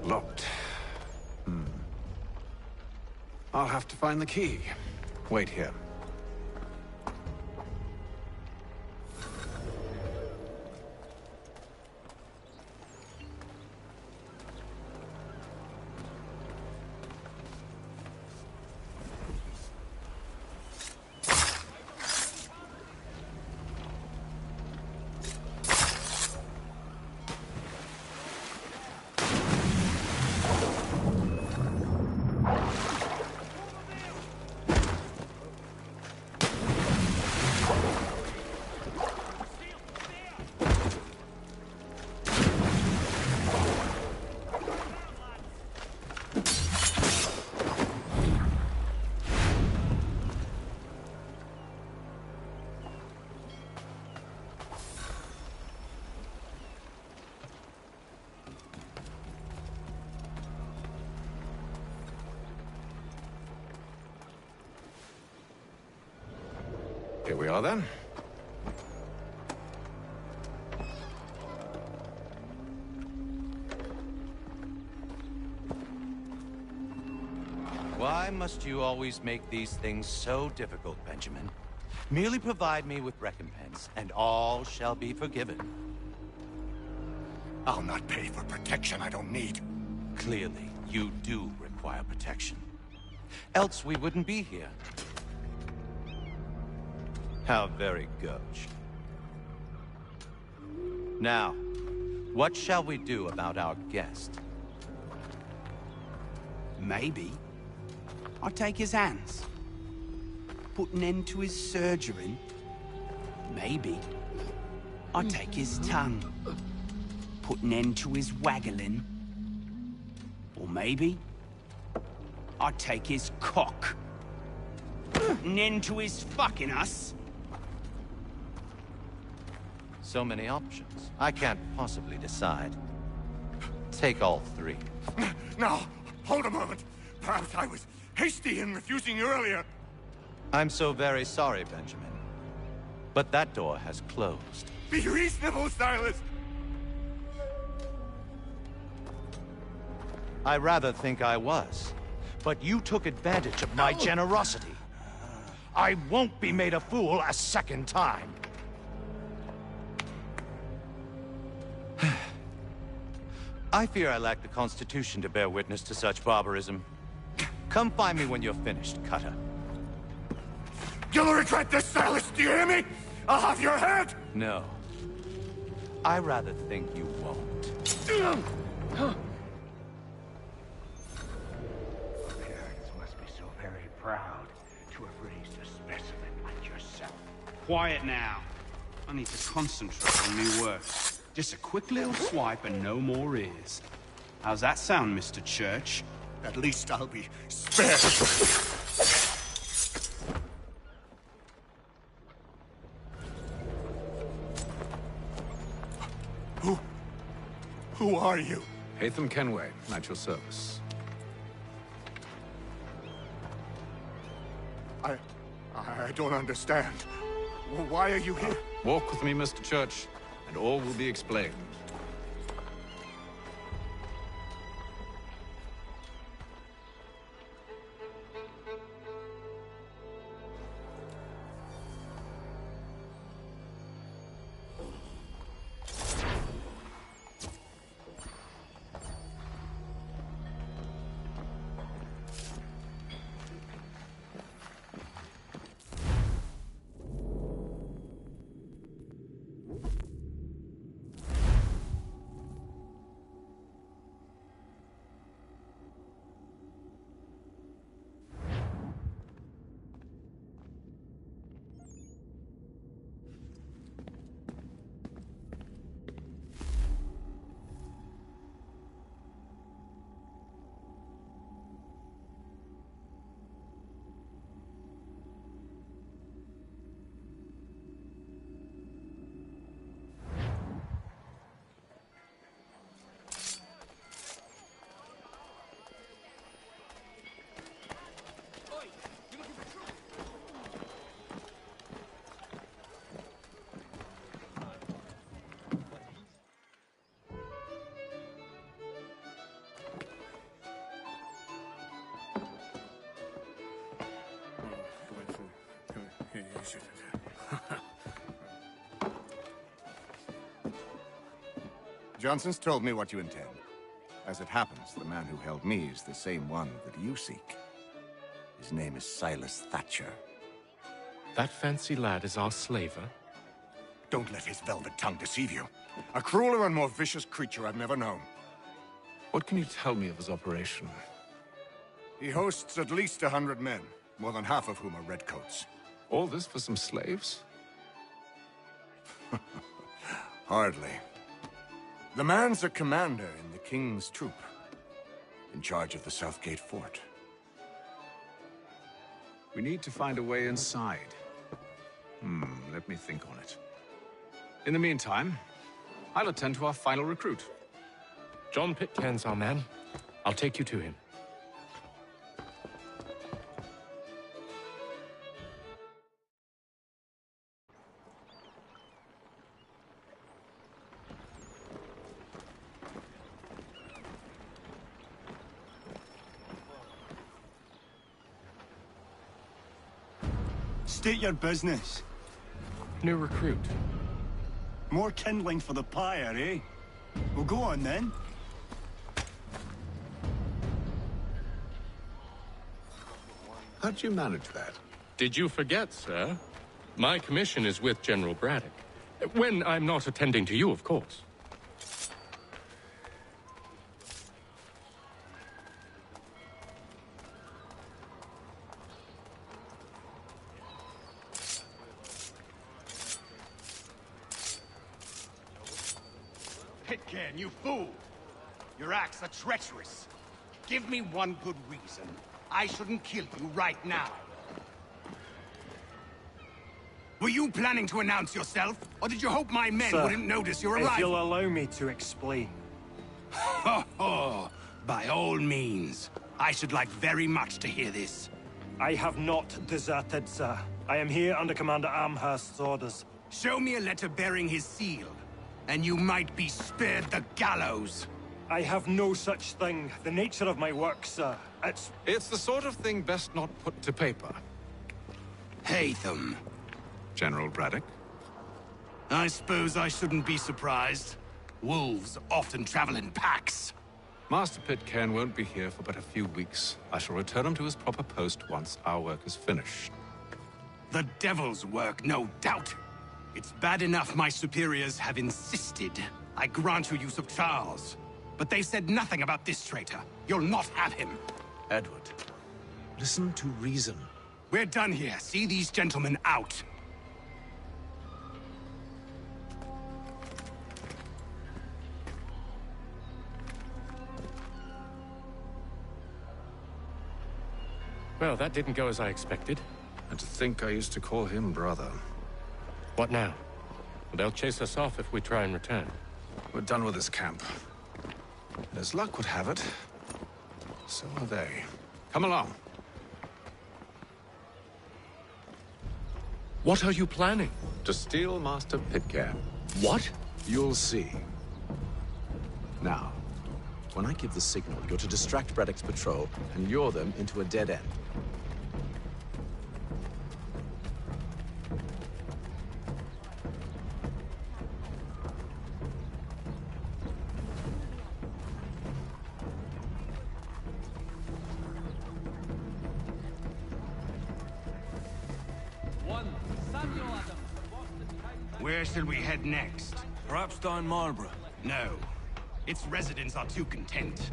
Locked. I'll have to find the key. Wait here. Here we are, then. Why must you always make these things so difficult, Benjamin? Merely provide me with recompense, and all shall be forgiven. I'll not pay for protection I don't need. Clearly, you do require protection. Else we wouldn't be here. How very gauche. Now, what shall we do about our guest? Maybe I'll take his hands. Put an end to his surgery. Maybe I'll take his tongue. Put an end to his waggling. Or maybe I'll take his cock. Put an end to his fucking us. So many options. I can't possibly decide. Take all three. Now, hold a moment. Perhaps I was hasty in refusing you earlier. I'm so very sorry, Benjamin. But that door has closed. Be reasonable, Silas! I rather think I was. But you took advantage of my generosity. I won't be made a fool a second time. I fear I lack the constitution to bear witness to such barbarism. Come find me when you're finished, Cutter. You'll regret this, Silas, do you hear me? I'll have your head! No. I rather think you won't. Must be so very proud to have raised a specimen like yourself. Quiet now. I need to concentrate on new work. Just a quick little swipe and no more ears. How's that sound, Mr. Church? At least I'll be spared. Who are you? Hatham Kenway, at your service. I don't understand. Why are you here? Walk with me, Mr. Church, and all will be explained. Johnson's told me what you intend. As it happens, the man who held me is the same one that you seek. His name is Silas Thatcher. That fancy lad is our slaver? Don't let his velvet tongue deceive you. A crueler and more vicious creature I've never known. What can you tell me of his operation? He hosts at least 100 men, more than half of whom are redcoats. All this for some slaves? Hardly. The man's a commander in the King's troop, in charge of the Southgate Fort. We need to find a way inside. Let me think on it. In the meantime, I'll attend to our final recruit. John Pitcairn's our man. I'll take you to him. State your business. New recruit. More kindling for the pyre, eh? Well, go on then. How'd you manage that? Did you forget, sir? My commission is with General Braddock. When I'm not attending to you, of course. Pitcairn, you fool! Your acts are treacherous. Give me one good reason I shouldn't kill you right now. Were you planning to announce yourself, or did you hope my men Sir, wouldn't notice your arrival? if you'll allow me to explain. Ho ho! By all means. I should like very much to hear this. I have not deserted, sir. I am here under Commander Amherst's orders. Show me a letter bearing his seal, and you might be spared the gallows. I have no such thing. The nature of my work, sir. It's the sort of thing best not put to paper. Hatham. General Braddock? I suppose I shouldn't be surprised. Wolves often travel in packs. Master Pitcairn won't be here for but a few weeks. I shall return him to his proper post once our work is finished. The devil's work, no doubt. It's bad enough my superiors have insisted I grant you use of Charles. But they've said nothing about this traitor. You'll not have him. Edward, listen to reason. We're done here. See these gentlemen out. Well, that didn't go as I expected. And to think I used to call him brother. What now? They'll chase us off if we try and return. We're done with this camp. And as luck would have it, so are they. Come along. What are you planning? To steal Master Pitcairn. What? You'll see. Now, when I give the signal, you're to distract Braddock's patrol and lure them into a dead end. Where shall we head next? Perhaps down Marlborough. No. Its residents are too content.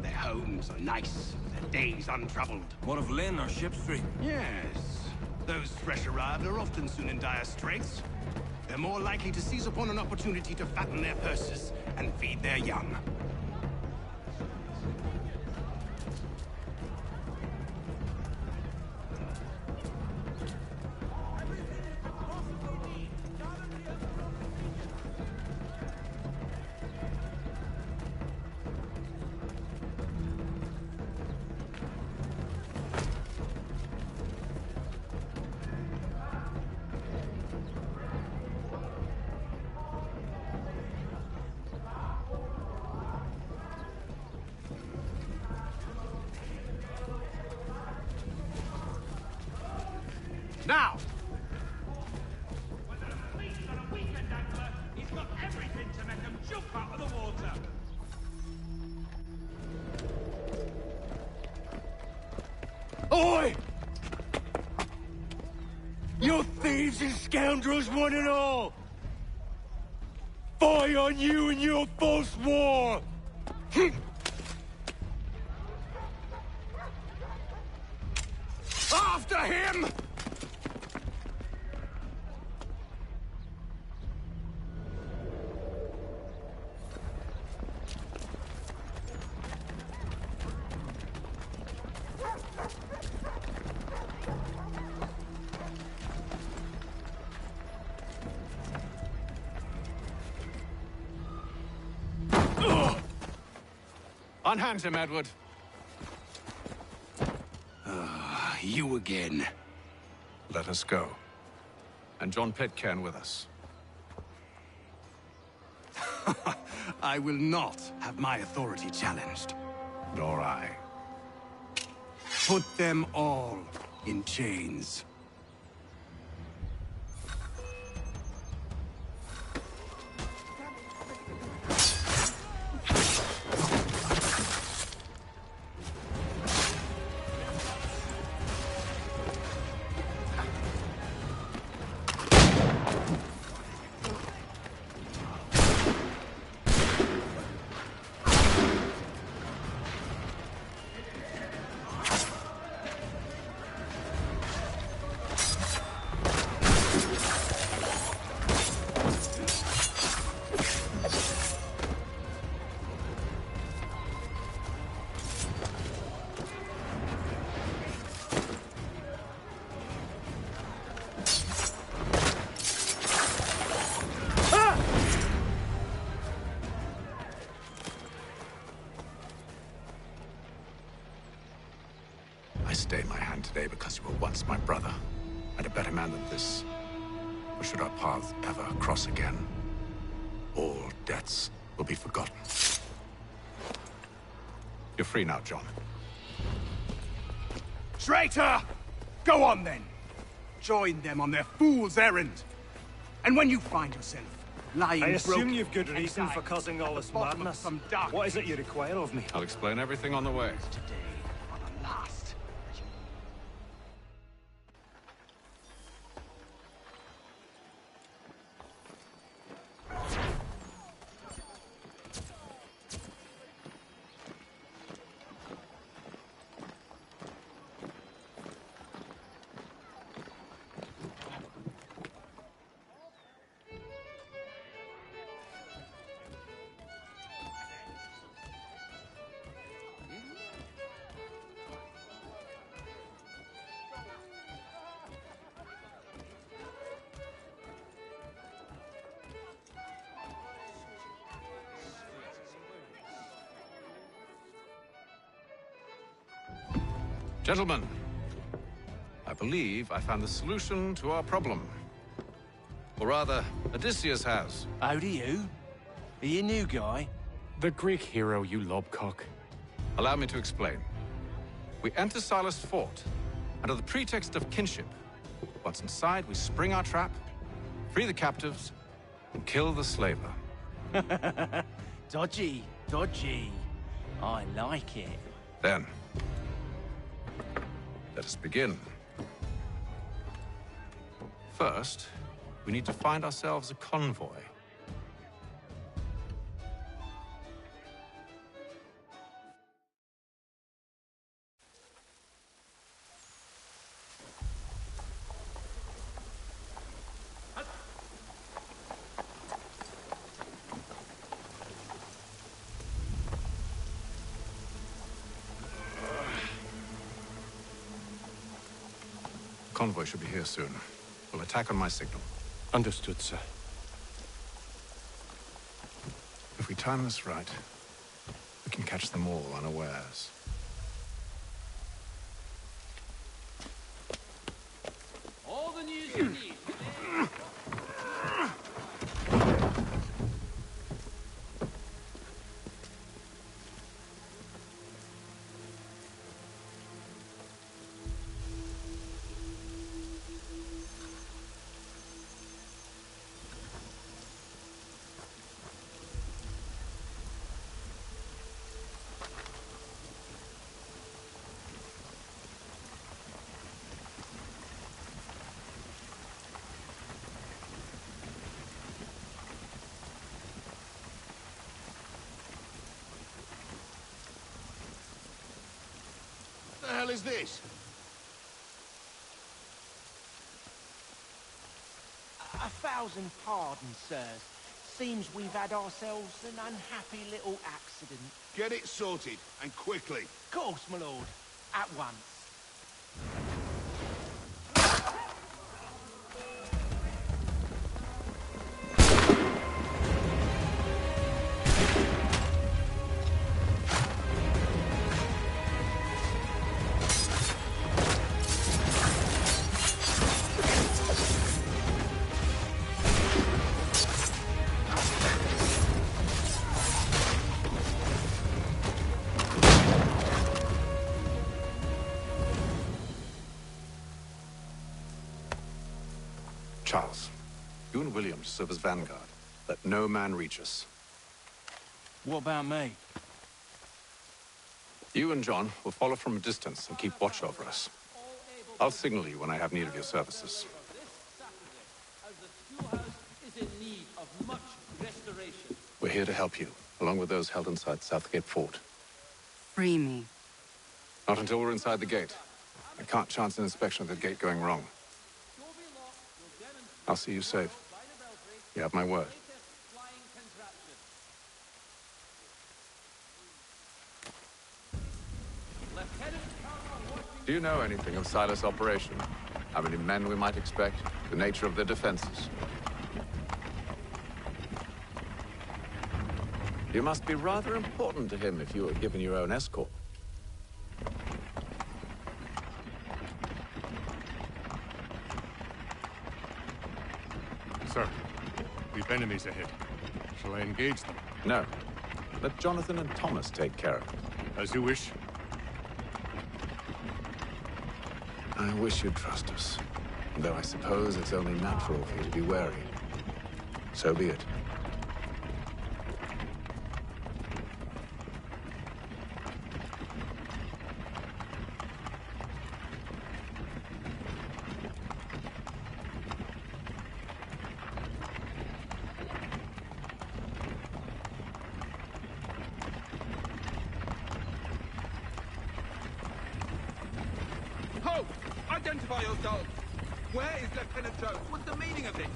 Their homes are nice, their days untroubled. What of Lynn or Ship Street? Yes. Those fresh arrived are often soon in dire straits. They're more likely to seize upon an opportunity to fatten their purses and feed their young. Now! He's got everything to make him jump out of the water. Oi! You thieves and scoundrels, one and all! Fie on you and your false war! After him! Unhand him, Edward. You again. Let us go. And John Pitcairn with us. I will not have my authority challenged. Nor I. Put them all in chains. lost my brother, and a better man than this. Or should our paths ever cross again, all debts will be forgotten. You're free now, John. Traitor! Go on then! Join them on their fool's errand. And when you find yourself lying I assume broken, you've good reason for causing all this madness. What is it you require of me? I'll explain everything on the way. last. Gentlemen, I believe I found the solution to our problem. Or rather, Odysseus has. How do you? Are you a new guy? The Greek hero, you lobcock. Allow me to explain. We enter Silas' fort, under the pretext of kinship. Once inside, we spring our trap, free the captives, and kill the slaver. Dodgy, dodgy. I like it. Then, let us begin. First, we need to find ourselves a convoy. Convoy should be here soon. We'll attack on my signal. Understood, sir. If we time this right, we can catch them all unawares. All the news you need. What the hell is this? A thousand pardons, sirs. Seems we've had ourselves an unhappy little accident. Get it sorted, and quickly. Of course, my lord. At once. Charles, you and William serve as vanguard. Let no man reach us. What about me? You and John will follow from a distance and keep watch over us. I'll signal you when I have need of your services. As the schoolhouse is in need of much restoration. We're here to help you, along with those held inside Southgate Fort. Free me. Not until we're inside the gate. I can't chance an inspection of the gate going wrong. I'll see you safe. You have my word. Do you know anything of Silas' operation? How many men we might expect? The nature of their defenses? You must be rather important to him if you were given your own escort. Sir, we've enemies ahead. Shall I engage them? No. Let Jonathan and Thomas take care of it. As you wish. I wish you'd trust us. Though I suppose it's only natural for you to be wary. So be it. Ho! Identify yourselves! Where is Lieutenant Jones? What's the meaning of this?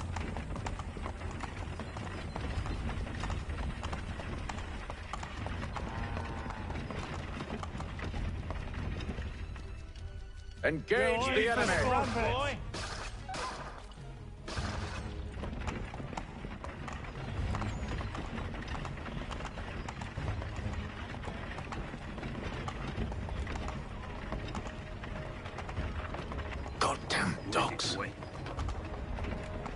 Engage the enemy! Goddamn dogs.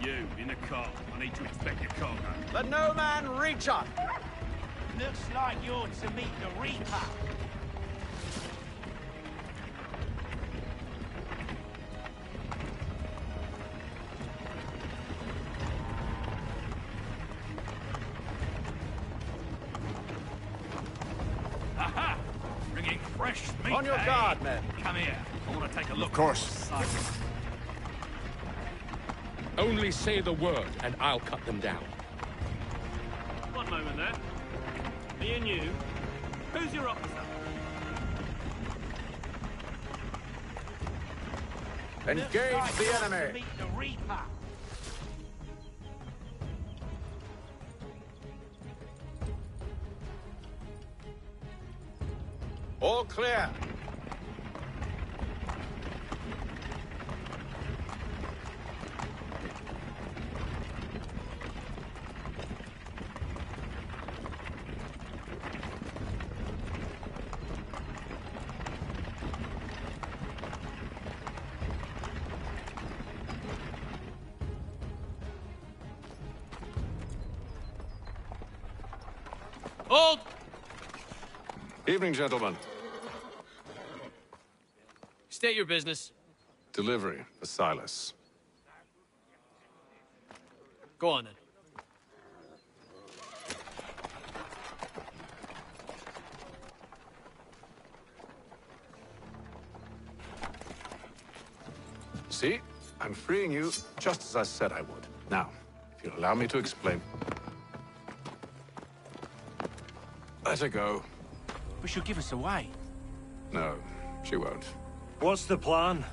You, in the car. I need to inspect your cargo. Let no man reach up! Looks like you're to meet the Reaper. Aha! Bringing fresh meat. On your guard, men. Come here. I want to take a look. Of course. Only say the word, and I'll cut them down. One moment there. Me and you. Who's your officer? Engage the enemy! Meet the Reaper. All clear. Hold! Evening, gentlemen. State your business. Delivery for Silas. Go on then. See? I'm freeing you just as I said I would. Now, if you'll allow me to explain. Let her go. But she'll give us away. No, she won't. What's the plan?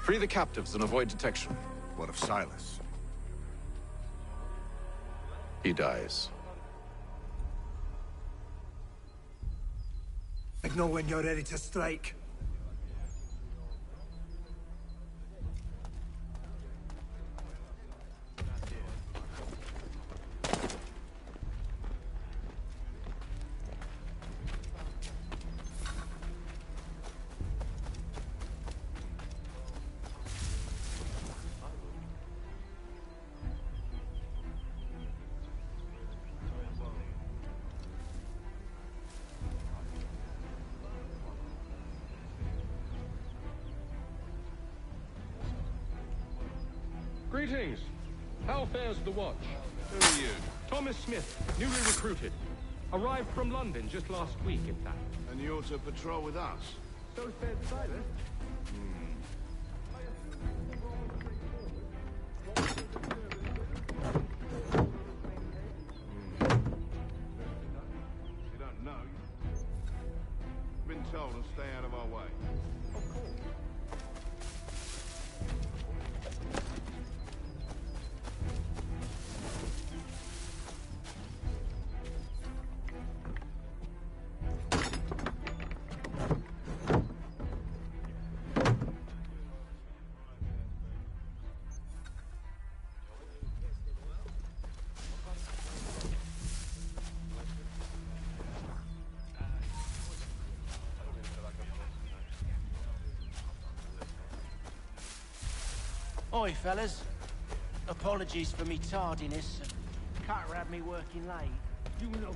Free the captives and avoid detection. What of Silas? He dies. I know when you're ready to strike. Greetings. How fares the watch? Who are you? Thomas Smith, newly recruited. Arrived from London just last week, in fact. And you're to patrol with us? So said Silas. You don't know. You've been told to stay out of our way. Of course. Oi, fellas. A Apologies for me tardiness. Carter had me working late. You know,